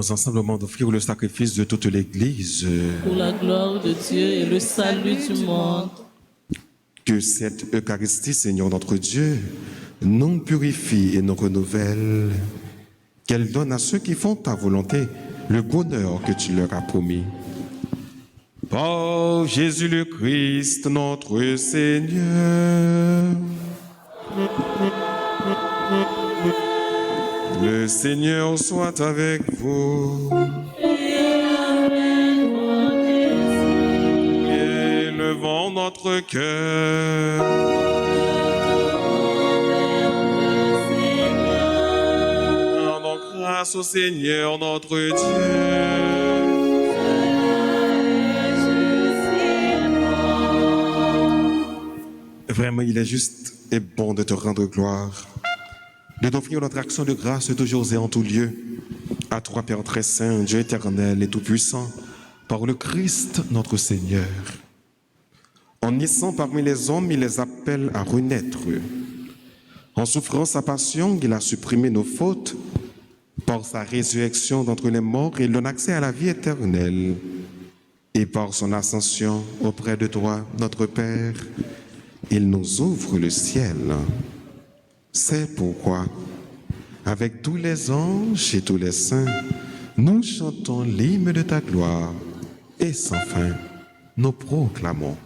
S2: allons ensemble au monde offrir le sacrifice de toute l'Église.
S3: pour la gloire de Dieu et le salut du monde.
S2: Que cette Eucharistie, Seigneur notre Dieu, nous purifie et nous renouvelle. Qu'elle donne à ceux qui font ta volonté le bonheur que tu leur as promis. Par Jésus le Christ, notre Seigneur. Le Seigneur soit avec vous. Élevons notre cœur. Rendons grâce au Seigneur notre Dieu. Vraiment, il est juste et bon de te rendre gloire, de t'offrir notre action de grâce toujours et en tout lieu. À toi, Père très saint, Dieu éternel et tout-puissant, par le Christ notre Seigneur. En naissant parmi les hommes, il les appelle à renaître. En souffrant sa passion, il a supprimé nos fautes. Par sa résurrection d'entre les morts, il donne accès à la vie éternelle. Et par son ascension auprès de toi, notre Père, il nous ouvre le ciel. C'est pourquoi, avec tous les anges et tous les saints, nous chantons l'hymne de ta gloire et sans fin, nous proclamons.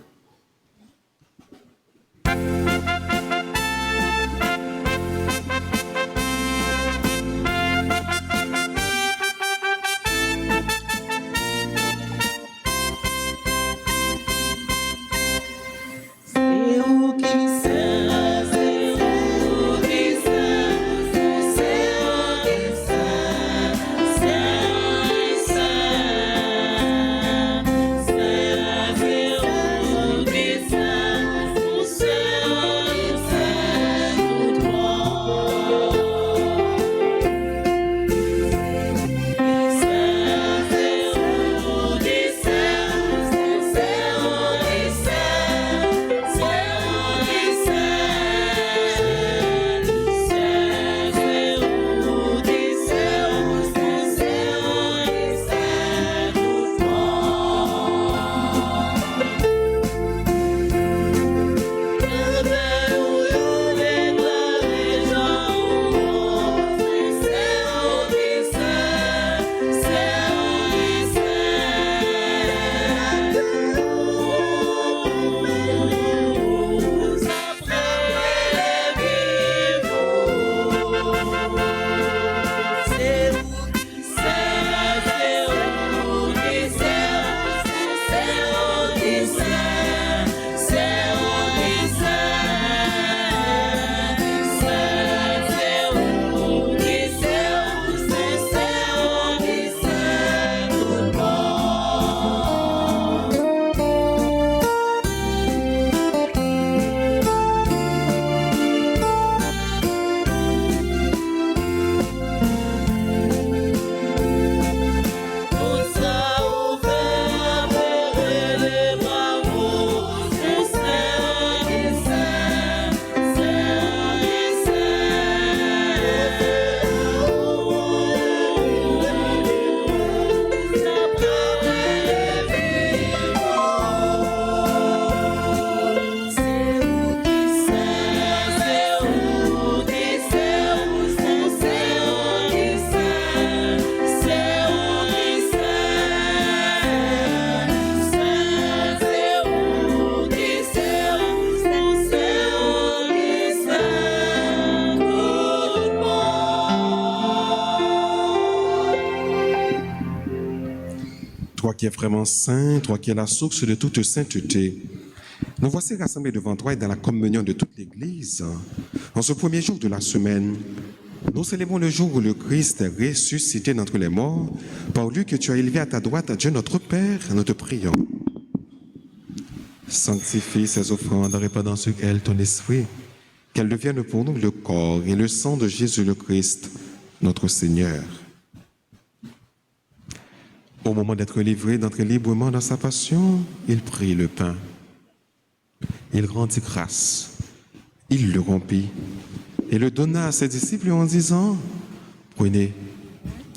S2: Toi qui es vraiment saint, toi qui es la source de toute sainteté, nous voici rassemblés devant toi et dans la communion de toute l'Église. En ce premier jour de la semaine, nous célébrons le jour où le Christ est ressuscité d'entre les morts, par lui que tu as élevé à ta droite, Dieu notre Père, nous te prions. Sanctifie ces offrandes en répandant sur elles ton esprit, qu'elles deviennent pour nous le corps et le sang de Jésus le Christ, notre Seigneur. Au moment d'être livré, d'entrer librement dans sa passion, il prit le pain. Il rendit grâce. Il le rompit et le donna à ses disciples en disant, « Prenez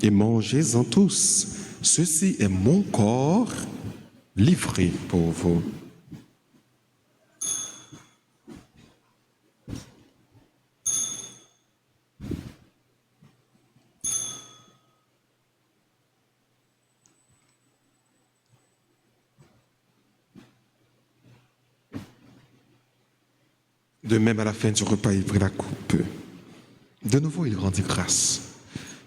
S2: et mangez-en tous. Ceci est mon corps livré pour vous. De même, à la fin du repas, il prit la coupe. De nouveau, il rendit grâce.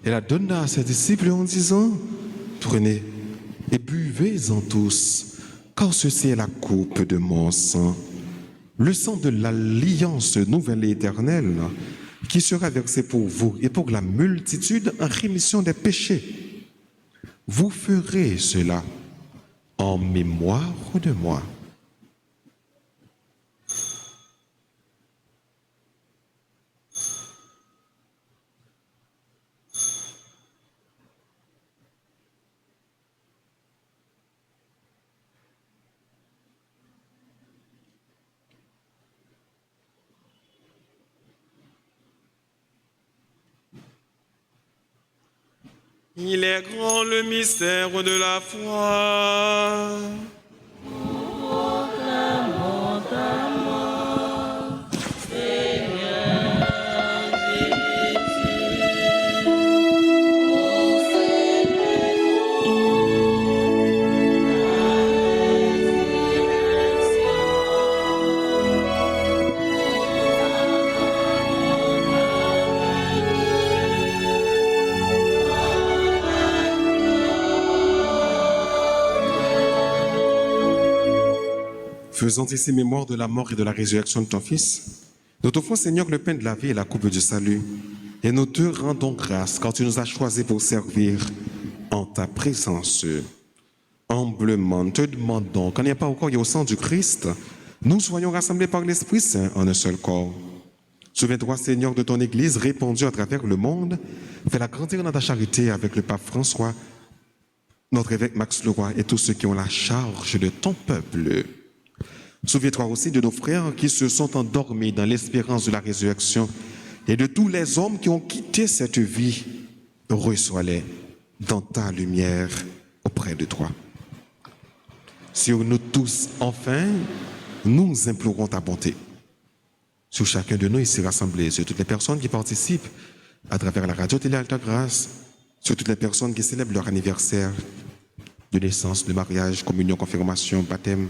S2: Et la donna à ses disciples en disant, « Prenez et buvez-en tous, car ceci est la coupe de mon sang, le sang de l'alliance nouvelle et éternelle, qui sera versé pour vous et pour la multitude en rémission des péchés. Vous ferez cela en mémoire de moi. »
S6: Il est grand le mystère de la foi.
S3: Proclamons ta mort, Seigneur Jésus. Ô
S2: Faisons ici mémoire de la mort et de la résurrection de ton Fils. Nous t'offrons, Seigneur, le pain de la vie et la coupe du salut. Et nous te rendons grâce quand tu nous as choisis pour servir en ta présence. Humblement, nous te demandons, quand il n'y a pas encore au sang du Christ, nous soyons rassemblés par l'Esprit Saint en un seul corps. Souviens-toi, Seigneur, de ton Église répandue à travers le monde. Fais-la grandir dans ta charité avec le pape François, notre évêque Max Leroy et tous ceux qui ont la charge de ton peuple. Souviens-toi aussi de nos frères qui se sont endormis dans l'espérance de la résurrection et de tous les hommes qui ont quitté cette vie. Reçois-les dans ta lumière auprès de toi. Sur nous tous, enfin, nous implorons ta bonté. Sur chacun de nous ici rassemblés, sur toutes les personnes qui participent à travers la radio Télé Alta Grâce, sur toutes les personnes qui célèbrent leur anniversaire de naissance, de mariage, communion, confirmation, baptême,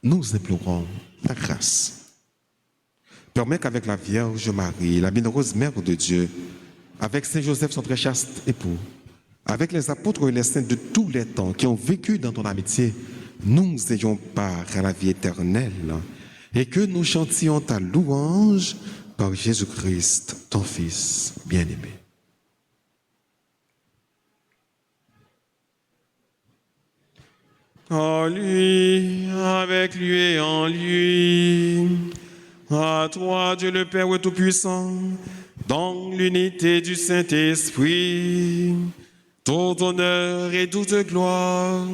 S2: nous implorons ta grâce. Permets qu'avec la Vierge Marie, la bienheureuse Mère de Dieu, avec Saint Joseph, son très chaste époux, avec les apôtres et les saints de tous les temps qui ont vécu dans ton amitié, nous ayons part à la vie éternelle et que nous chantions ta louange par Jésus-Christ, ton Fils bien-aimé.
S6: En lui, avec lui et en lui, à toi, Dieu le Père Tout-Puissant, dans l'unité du Saint-Esprit, tout honneur et toute gloire,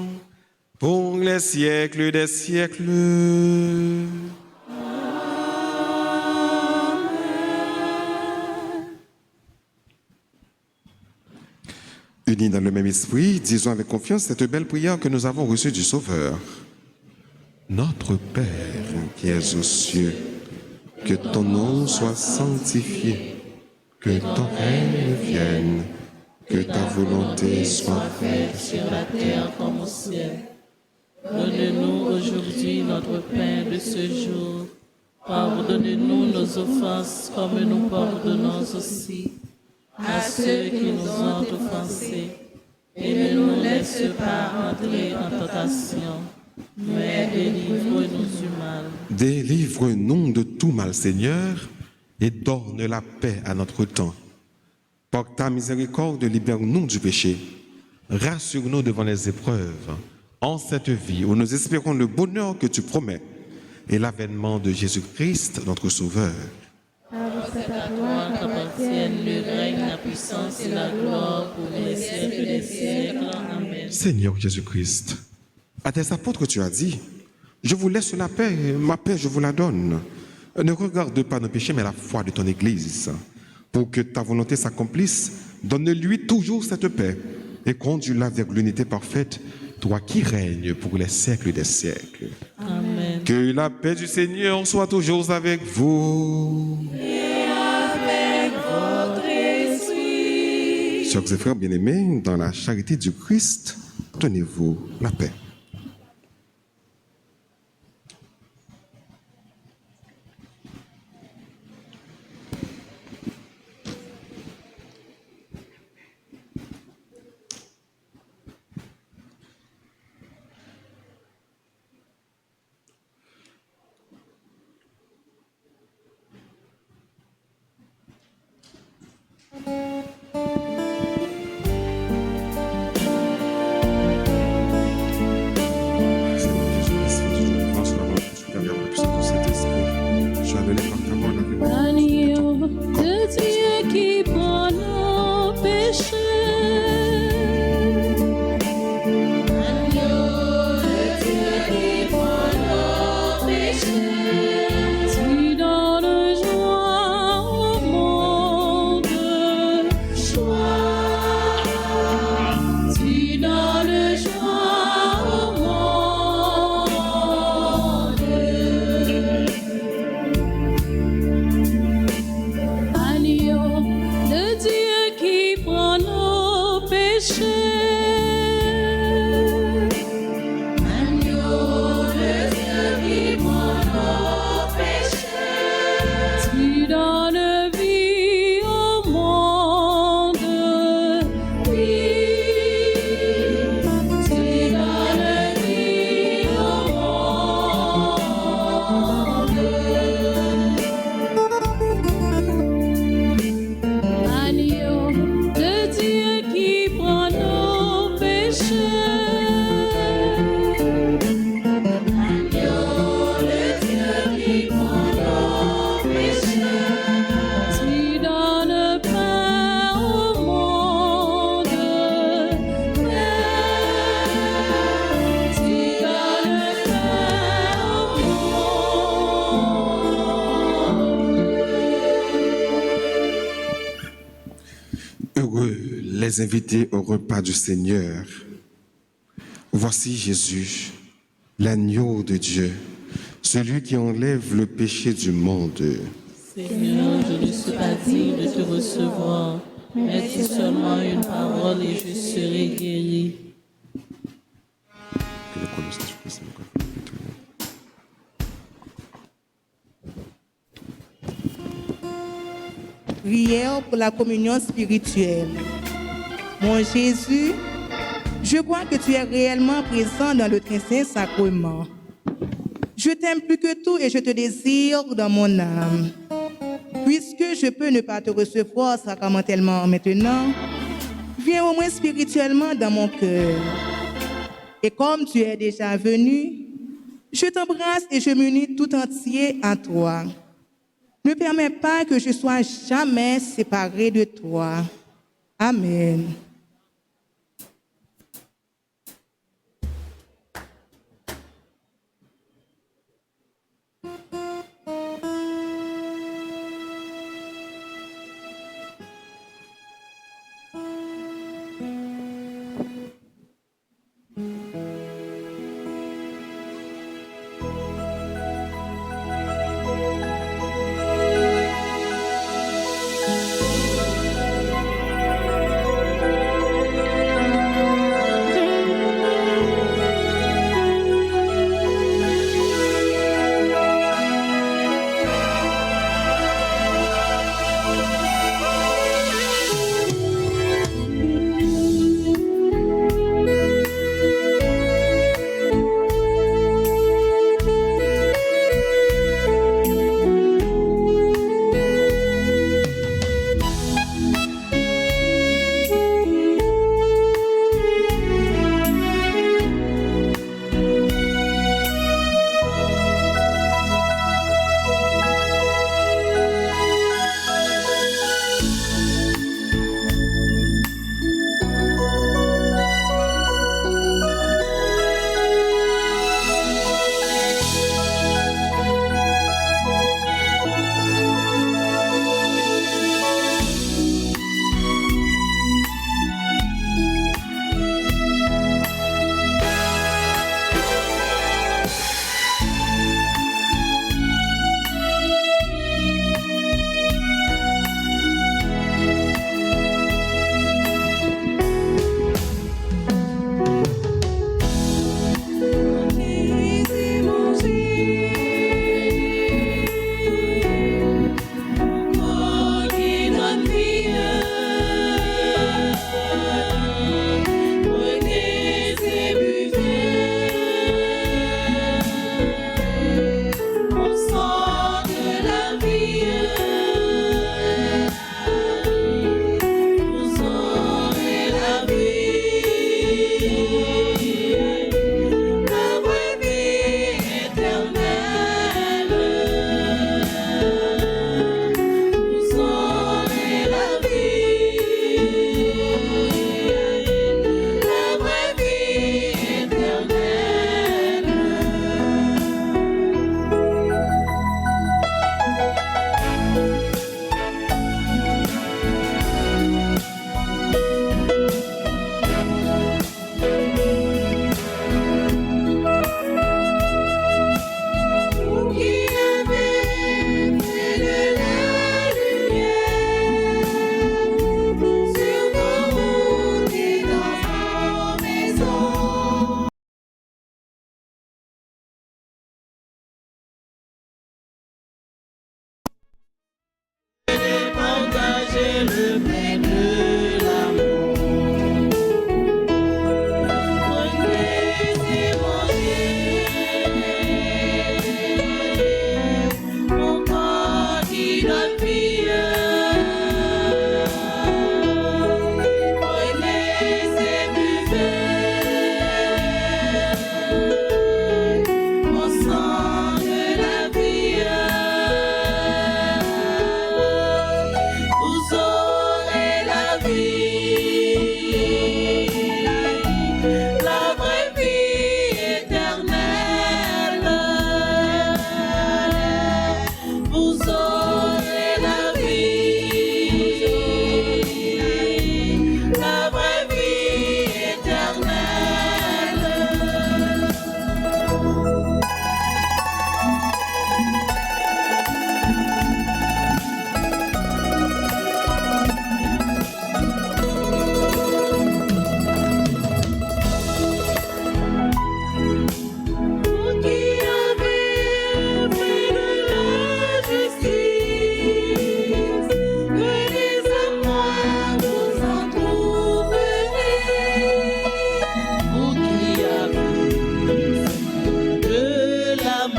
S6: pour les siècles des siècles.
S2: Unis dans le même esprit, disons avec confiance cette belle prière que nous avons reçue du Sauveur. Notre Père qui es aux cieux, que ton nom soit sanctifié, que ton règne vienne, que ta volonté soit faite
S3: sur la terre comme au ciel. Donne-nous aujourd'hui notre pain de ce jour. Pardonne-nous nos offenses comme nous pardonnons aussi à ceux qui nous ont offensés. Et ne nous laisse pas entrer en tentation, mais délivre-nous du mal.
S2: Délivre-nous de tout mal, Seigneur, et donne la paix à notre temps. Par ta miséricorde, libère-nous du péché. Rassure-nous devant les épreuves, en cette vie où nous espérons le bonheur que tu promets et l'avènement de Jésus-Christ, notre Sauveur.
S3: C'est à toi qu'appartiennent le règne, la puissance et la gloire pour les siècles des siècles. Amen.
S2: Seigneur Jésus-Christ, à tes apôtres tu as dit, je vous laisse la paix, ma paix je vous la donne. Ne regarde pas nos péchés, mais la foi de ton Église, pour que ta volonté s'accomplisse Donne-lui toujours cette paix et conduis-la vers l'unité parfaite, toi qui règnes pour les siècles des siècles.
S3: Amen.
S2: Que la paix du Seigneur soit toujours avec vous. Chers et frères bien-aimés, dans la charité du Christ, tenez-vous la paix.
S4: Agneau de Dieu qui prend nos péchés. Agneau de Dieu qui prend nos péchés. Tu donnes joie au monde, joie. Tu donnes joie au monde. Agneau de Dieu qui prend nos péchés. Agneau de Dieu qui prend nos péchés. Tu donnes vie au monde. Oui, tu donnes vie au monde. Agneau de Dieu qui prend nos péchés. Agneau de Dieu qui prend nos péchés. Tu donnes paix au monde. Paix. Tu donnes paix au monde.
S2: Heureux les invités au repas du Seigneur. Voici Jésus, l'agneau de Dieu, celui qui enlève le péché du monde.
S3: Seigneur, je ne suis pas digne de te recevoir, mais dis seulement une parole et je serai guéri.
S2: Que le corps de Jésus-Christ nous confirme tout le monde.
S1: Prière pour la communion spirituelle. Mon Jésus, je crois que tu es réellement présent dans le très saint sacrement. Je t'aime plus que tout et je te désire dans mon âme. Puisque je peux ne pas te recevoir sacramentellement maintenant, viens au moins spirituellement dans mon cœur. Et comme tu es déjà venu, je t'embrasse et je m'unis tout entier à toi. Ne permets pas que je sois jamais séparé de toi. Amen.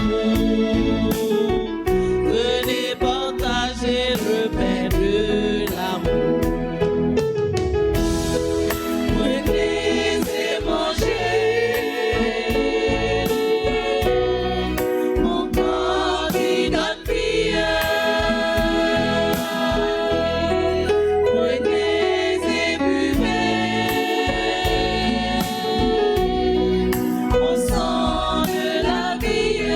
S3: l'amour. Venez partager le pain de l'amour. Prenez et mangez mon corps qui donne vie. Prenez et buvez mon sang de la vie.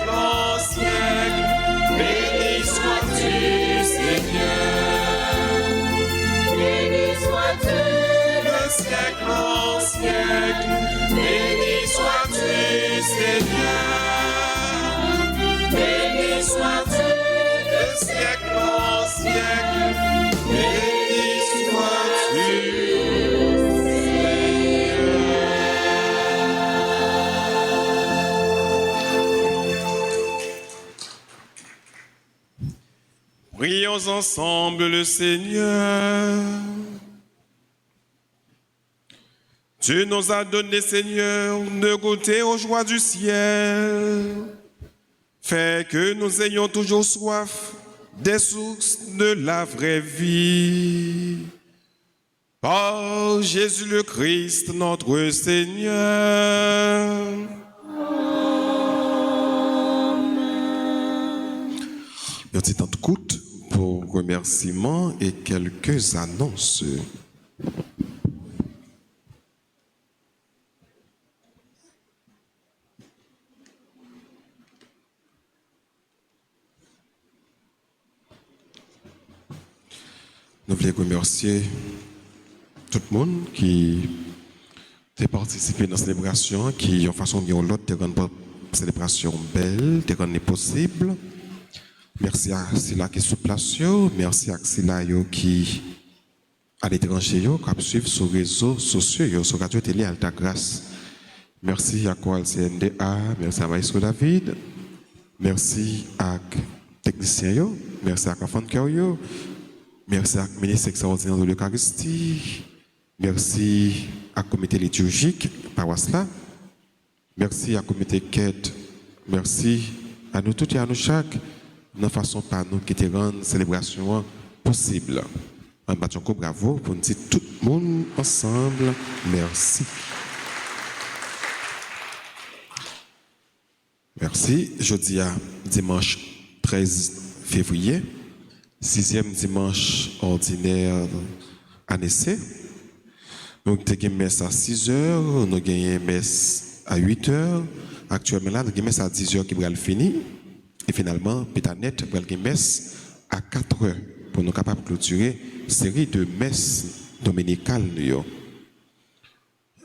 S6: siècle en siècle. Béni sois-tu, Seigneur.
S4: Béni sois-tu,
S6: Le siècle en siècle. Béni sois-tu, Seigneur.
S4: béni sois-tu,
S6: Le siècle en siècle. Béni sois-tu. Prions ensemble le Seigneur. Tu nous as donné, Seigneur, de goûter aux joies du ciel. Fais que nous ayons toujours soif des sources de la vraie vie. Par Jésus le Christ, notre Seigneur. Un petit temps de coûte pour remerciements et quelques annonces. Nous voulons remercier tout le monde qui a participé dans la célébration, qui, en façon bien ou l'autre, a rendu la célébration belle, a rendu possible. Merci à Sila qui est sur place, merci à Sila qui à l'étranger, qui a suivi sur les réseaux sociaux, sur Radio Télé Alta Grâce. Merci à Coal CNDA, merci à Maestro David, merci à technicien, merci à Kafan Keryo, merci à ministre extraordinaire de l'Eucharistie, merci à comité liturgique, Paroisse-là, merci à comité quête, merci à nous tous et à nous chaque. De façon par nous qui te rendent célébration possible. Un bâton bravo pour nous dire tout le monde ensemble. Merci. Merci. Jeudi à dimanche 13 février, 6e dimanche ordinaire année C. Nous avons une messe à 6h, nous avons une messe à 8h. Actuellement, là, nous avons une messe à 10h qui va le finir. Et finalement, Pétanet va une messe à 4h pour nous capables de clôturer une série de messes dominicales.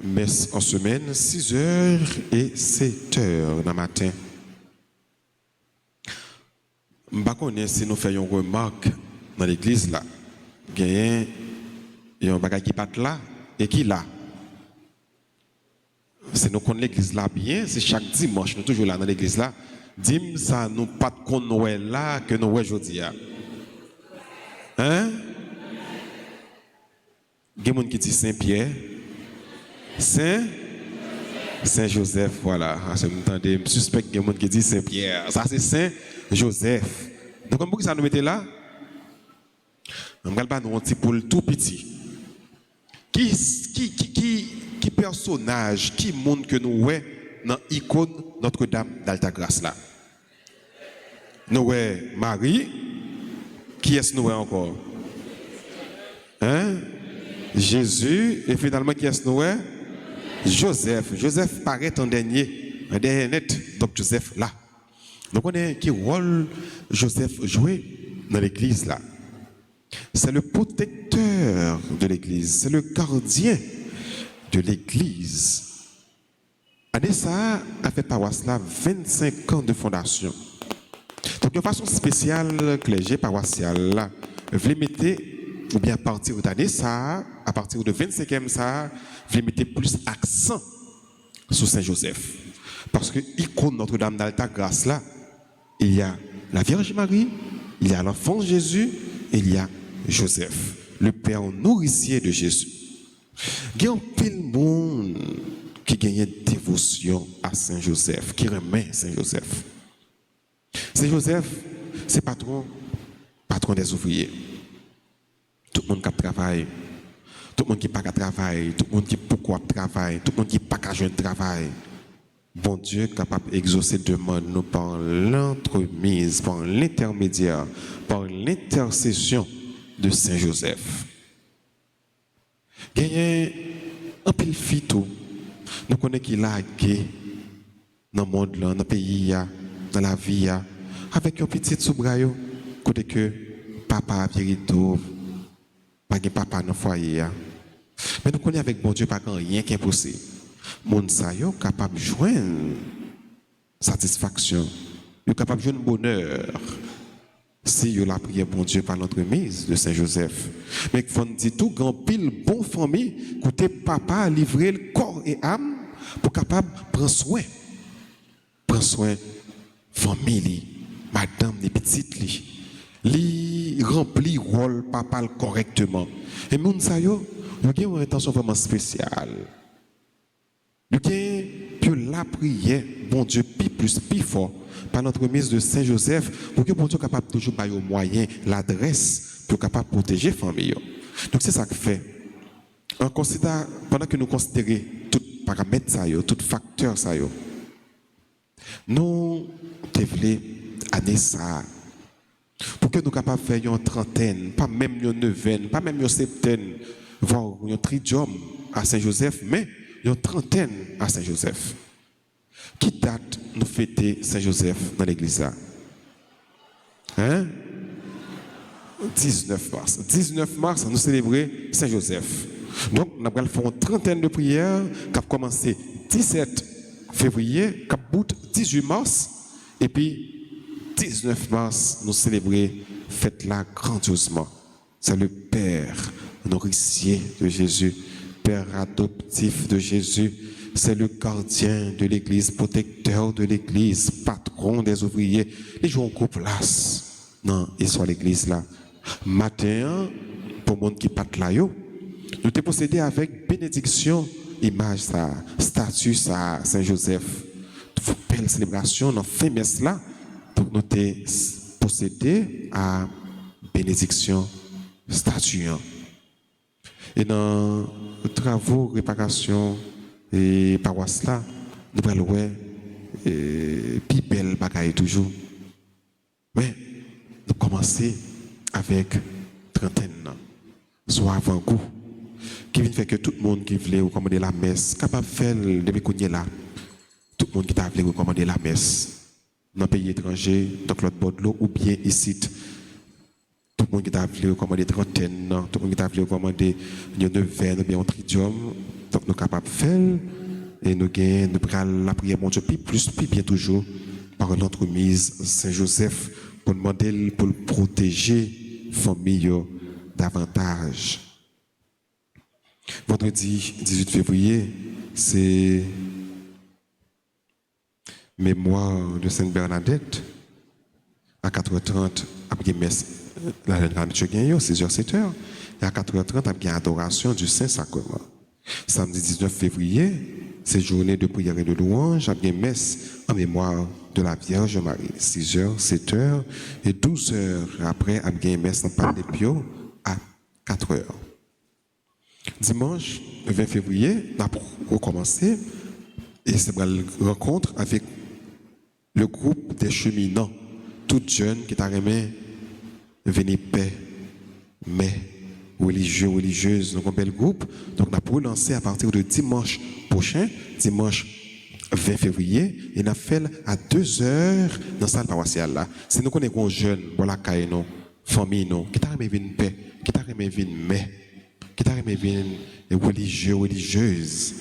S6: Messe en semaine, 6h et 7h dans le matin. Je ne sais pas si nous faisons une remarque dans l'église là. Il y a un bagage qui part là et qui là. Si nous connaissons l'église là bien, c'est chaque dimanche, nous sommes toujours là dans l'église là. Dis-moi ça, nous pas de qu'on Noël là que nous aujourd'hui. Hein? Il y a des gens qui disent Saint-Pierre, Saint-Joseph, voilà. Je suspecte qu'il y a des gens qui disent Saint-Pierre. Ça, c'est Saint-Joseph. Donc, pourquoi ça nous mettait là? On va pas nous un petit poule tout petit. Qui personnage, qui monde que nous voyons dans l'icône Notre-Dame d'Altagrace là? Nous voyons Marie. Qui est-ce nous voyons encore? Hein? Jésus. Et finalement, qui est-ce nous voyons? Joseph. Joseph paraît en dernier net. Donc Joseph là. Donc on est quel rôle Joseph jouait dans l'église là? C'est le protecteur de l'église. C'est le gardien de l'église. Anessa a fait paroisse là 25 ans de fondation. Donc de façon spéciale, clergé paroissial là, vous mettez, ou bien à partir d'année ça, à partir de 25e ça, vous mettez plus accent sur Saint-Joseph. Parce que icône Notre-Dame d'Altagrace là, il y a la Vierge Marie, il y a l'enfant Jésus, et il y a Joseph, le père nourricier de Jésus. Il y a un pile monde qui gagne dévotion à Saint-Joseph, qui remet Saint-Joseph. Saint-Joseph, c'est patron des ouvriers. Tout le monde qui travaille, tout le monde qui n'a pas de travail, tout le monde qui pourquoi travaille, tout le monde qui n'a pas de travail. Bon Dieu est capable d'exaucer demande nous par l'entremise, par l'intermédiaire, par l'intercession de Saint-Joseph. Il y a un pile fito. Nous connaissons qu'il a dans le monde, dans le pays, dans
S2: dans la vie, avec un petit soubrayo, côté que papa vérito, pas de papa dans le foyer. Mais nous connaissons avec bon Dieu pas rien qui est possible. Moun sa yo capable de joindre satisfaction, yo capable de joindre bonheur. Si yo la prière bon Dieu par l'entremise de Saint Joseph. Mais il faut dire tout grand pile bon famille, côté papa livrer le corps et âme pour capable prendre soin famille, madame les petites li rempli rôle papa correctement. Et moun sa yo ont une intention vraiment spéciale. Nous avons la prière, bon Dieu, plus fort, par notre mise de Saint Joseph, pour que bon Dieu soit capable toujours de au moyen, l'adresse, pour capable protéger la famille. Donc c'est ça que fait. Pendant que nous considérons tout paramètre, tout facteur, nous devons aller ça. Pour que nous soyons capables de faire une trentaine, pas même une neuvaine, pas même une septaine, voire un tridium à Saint Joseph, mais une trentaine à Saint Joseph. Qui date nous fêter Saint Joseph dans l'église là? 19 mars. 19 mars, nous célébrons Saint Joseph. Donc, nous allons faire une trentaine de prières qui a commencé 17 février, qui a bout 18 mars, et puis 19 mars, nous célébrons fête là grandiosement. C'est le Père nourricier de Jésus, Père adoptif de Jésus, c'est le gardien de l'Église, protecteur de l'Église, patron des ouvriers. Les gens ont place. Non, ils sont à l'Église là. Matin, pour le monde qui pat là, nous t'es possédé avec bénédiction, image ça, statue ça, Saint Joseph. Belle célébration dans fin messe là, pour nous t'es possédé à bénédiction, statue. Et dans les travaux, réparation et paroisse là, nous allons voir plus belle bagaille toujours. Mais nous commençons avec trentaine, soit avant-goût, qui vient faire que tout le monde qui voulait recommander la messe, capable de faire depuis qu'on est là, tout le monde qui t'a voulu recommander la messe, dans le pays étranger, dans Claude Baudelot, ou bien ici. Tout le monde qui t'a voulu recommander trentaine, tout le monde qui t'a voulu recommander une neuvaine ou bien un tridium, donc nous sommes capables de faire et nous prenons la prière, mon Dieu, plus bien toujours par l'entremise Saint Joseph pour demander pour protéger la famille davantage. Vendredi 18 février, c'est mémoire de Sainte Bernadette. À 4h30, après messe, la nature gagne, 6h, 7h. Et à 4h30, après adoration du Saint-Sacrement. Samedi 19 février, c'est journée de prière et de louange, après messe en mémoire de la Vierge Marie. 6h, 7h et 12h. Après, après messe en Pâques des Pio à 4h. Dimanche 20 février, on a recommencé et c'est une rencontre avec le groupe des cheminants, toutes jeunes qui t'a remis venir paix, mais religieux, religieuses, donc un bel groupe. Donc, on a pour lancer à partir de dimanche prochain, dimanche 20 février, et on a fait à 2h dans la salle paroissiale là. Si nous connaissons jeunes, voilà, nous, famille, nous, qui t'a remis venir paix, qui t'a remis venir mais, qui t'a remis venir religieux, religieuses,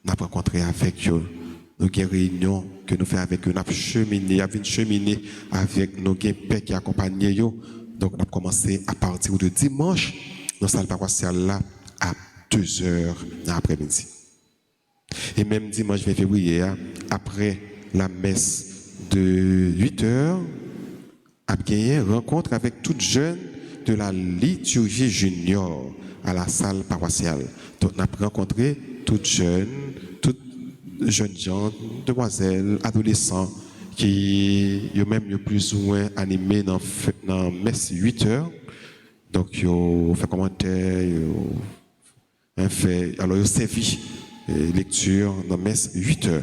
S2: on a rencontré avec eux. Nous avons une réunion que nous faisons avec eux, nous avons cheminé avec nos pères qui accompagnent eux. Donc, on a commencé à partir de dimanche dans la salle paroissiale là à 2h dans l'après-midi. Et même dimanche 20 février, après la messe de 8h, a gagné rencontre avec toutes jeunes de la liturgie junior à la salle paroissiale. Donc, on a rencontré toutes jeunes gens, demoiselles, adolescents qui ont même plus ou moins animés dans la messe 8h. Donc, ils ont fait commentaire, ils ont servi lecture dans la messe 8h.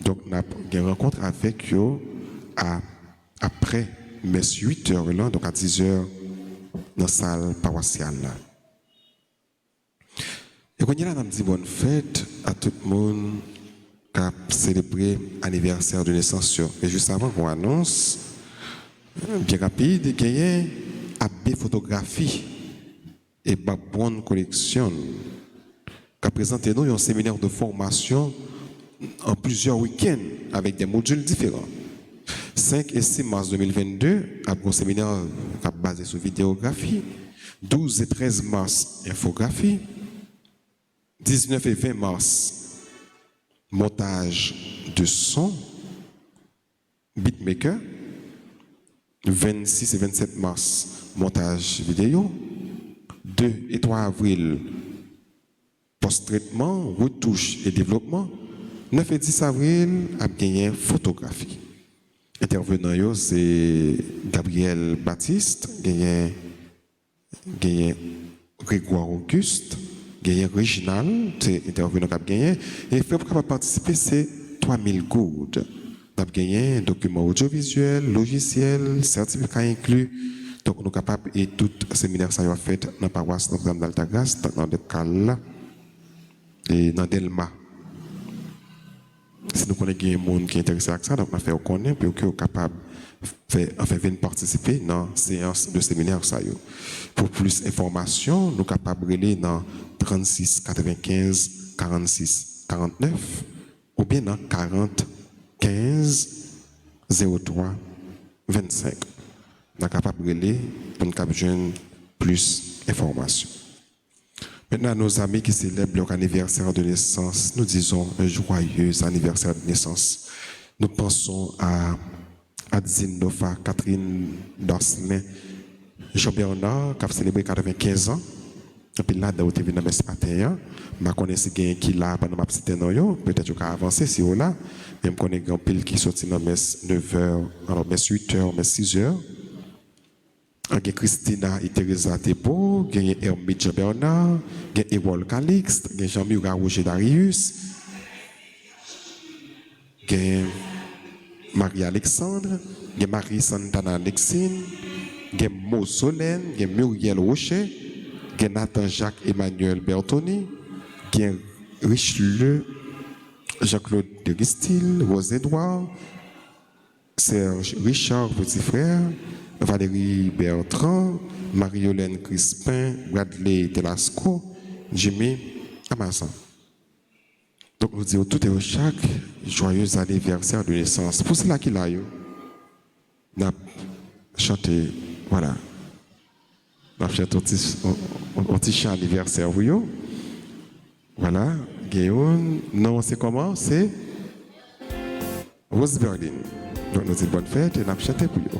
S2: Donc, on a une rencontre avec eux après messe 8h, là, donc à 10h dans la salle paroissiale. Et quand il y a dit bonne fête à tout le monde qui a célébré l'anniversaire de naissance. Et juste avant qu'on annonce, bien rapide, il y a AB Photographie et Babouane Collection qui a présenté nous un séminaire de formation en plusieurs week-ends avec des modules différents. 5 et 6 mars 2022, après un séminaire basé sur vidéographie. 12 et 13 mars, infographie. 19 et 20 mars, montage de son, beatmaker. 26 et 27 mars, montage vidéo. 2 et 3 avril, post-traitement, retouche et développement. 9 et 10 avril, a gagné photographie. Intervenant, c'est Gabriel Baptiste, gagné Grégoire Auguste, gagné Réginal, c'est intervenant qui a gagné. Et fait pour participer, c'est 3000 good. On a gagné document audiovisuel, logiciel, certificat inclus. Donc, nous sommes capables et tout séminaire ça a fait dans la paroisse Notre-Dame d'Altagrace, dans le Cal et dans Delma. Si nous connaissons des gens qui sont intéressés à ça, donc on fait connaître pour qu'ils soient capables de venir participer dans la séance de séminaire. Pour plus d'informations, nous sommes capables de aller dans 36 95 46 49 ou bien dans 40 15 03 25. Nous sommes capables de aller pour nous capturer plus d'informations. Maintenant, nos amis qui célèbrent leur anniversaire de naissance, nous disons un joyeux anniversaire de naissance. Nous pensons à Adzine Dofa, Catherine Dorselin, Jean-Bernard, qui a célébré 95 ans. Et puis là, vous êtes venu dans ce matin, je connais quelqu'un qui là pendant ma petite année, peut-être que je vais avancer si vous là. Je connais un pile qui sortit dans mes 9h, alors mes 8h, mes 6h. Il y a Christina et Teresa Tepo, il y a Hermite Jean-Bernard, il y a Ewol Calixte, il y a Jean-Murat Roger Darius, il y a Marie-Alexandre, il y a Marie-Santana Alexine, il y a Mo Solène, il y a Muriel Rocher, il y a Nathan Jacques Emmanuel Bertoni, il y a Richelieu, Jean-Claude de Ristil, Rose Edouard, Serge Richard, petit frère, Valérie Bertrand, Marie-Hélène Crispin, Bradley Telasco, Jimmy Amazon. Donc nous disons tout et chaque joyeux anniversaire de naissance. Pour cela qu'il a eu, nous avons chanté, voilà, nous avons chanté un petit chant anniversaire. Voilà, Guillaume, non, c'est comment? C'est Rose Berlin. Donc nous disons bonne fête et nous avons chanté pour vous.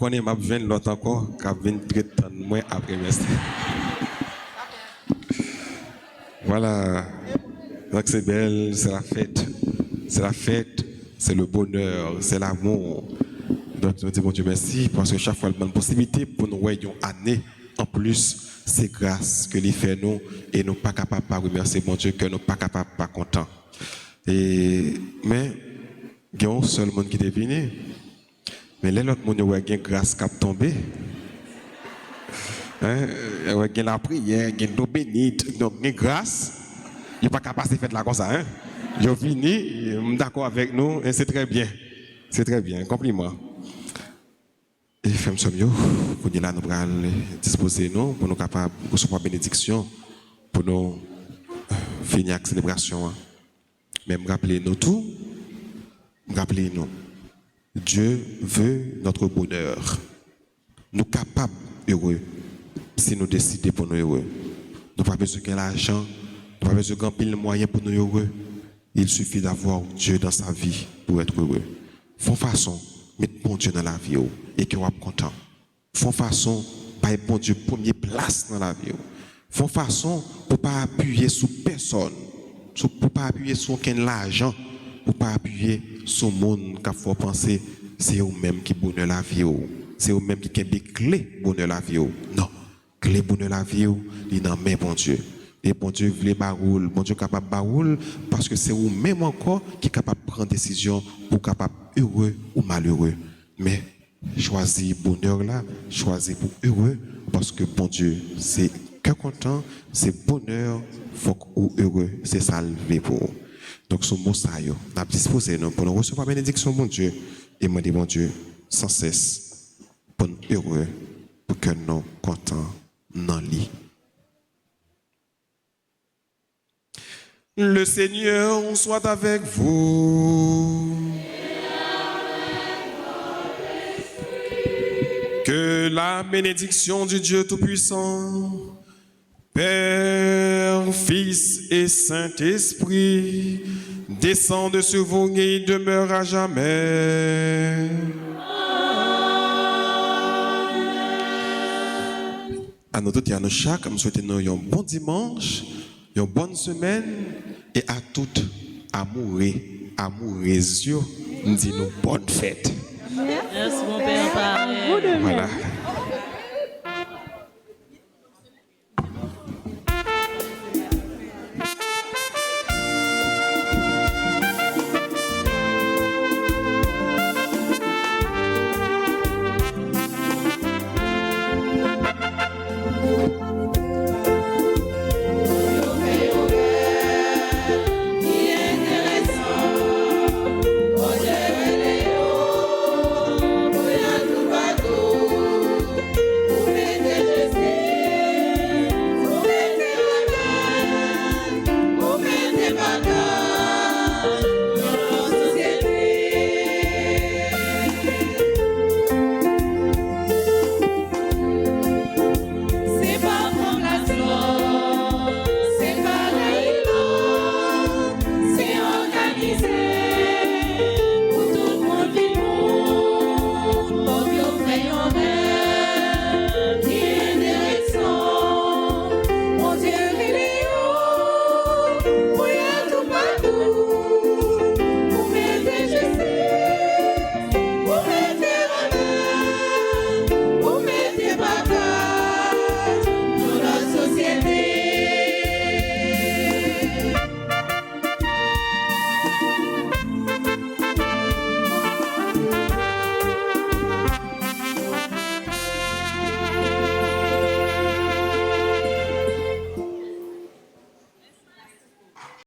S6: connais ma 20 l'autre encore, qui a 23 ans moins après merci. Voilà. Donc c'est belle, c'est la fête. C'est la fête, c'est le bonheur, c'est l'amour. Donc je dis bon Dieu merci parce que chaque fois, il y a une possibilité pour nous voir une année en plus. C'est grâce que l'il fait nous et nous pas capables de remercier bon Dieu que nous pas capables de pas contents. Mais il y a un seul monde qui est venu. Mais les autres monde qui ont grâce qui a tombé. Hein, il y a la prière, il y a l'eau bénite, donc il y a grâce. Il n'est pas capable de faire là comme ça. Hein. Ils ont fini, d'accord avec nous, et c'est très bien. C'est très bien, compliment. Et femmes sommes pour nous là, nous allons disposer nous pour nous capables de recevoir bénédiction, pour nous finir la célébration. Mais rappelez-nous tout, rappelez-nous, Dieu veut notre bonheur. Nous capables heureux si nous décidons pour nous heureux. Nous n'avons pas besoin de l'argent, nous n'avons pas besoin de gagner moyens pour nous heureux. Il suffit d'avoir Dieu dans sa vie pour être heureux. Font façon, mettre bon Dieu dans la vie et que vous êtes content. Font façon, pas bon Dieu première place dans la vie. Font façon pour pas appuyer sur personne, pour pas appuyer sur aucun argent, pour pas appuyer sur le monde qui faut penser c'est eux-mêmes qui bonheur la vie. C'est eux-mêmes qui ont des clés bonheur la vie. Non, clé bonheur la vie, il est dans main bon Dieu. Et bon Dieu voulait baroul, bon Dieu capable baroul parce que c'est vous-même encore qui est capable de prendre décision pour capable heureux ou malheureux. Mais choisis bonheur là, choisis pour heureux parce que bon Dieu, c'est cœur content, c'est bonheur, faut ou heureux, c'est ça le pour. Donc ce mot ça yo, n'a disposé nous pour nous recevoir bénédiction bon Dieu et demander bon Dieu sans cesse pour nous heureux pour que nous contents dans lit. Le Seigneur soit avec vous. Que la bénédiction du Dieu Tout-Puissant, Père, Fils et Saint-Esprit, descende sur vous et demeure à jamais. À nous tous et à nous chaque, nous souhaitons un bon dimanche, une bonne semaine et à toutes amoureuses, nous disons bonne fête.
S3: Merci mon Père.
S4: Vous de même.
S6: Voilà.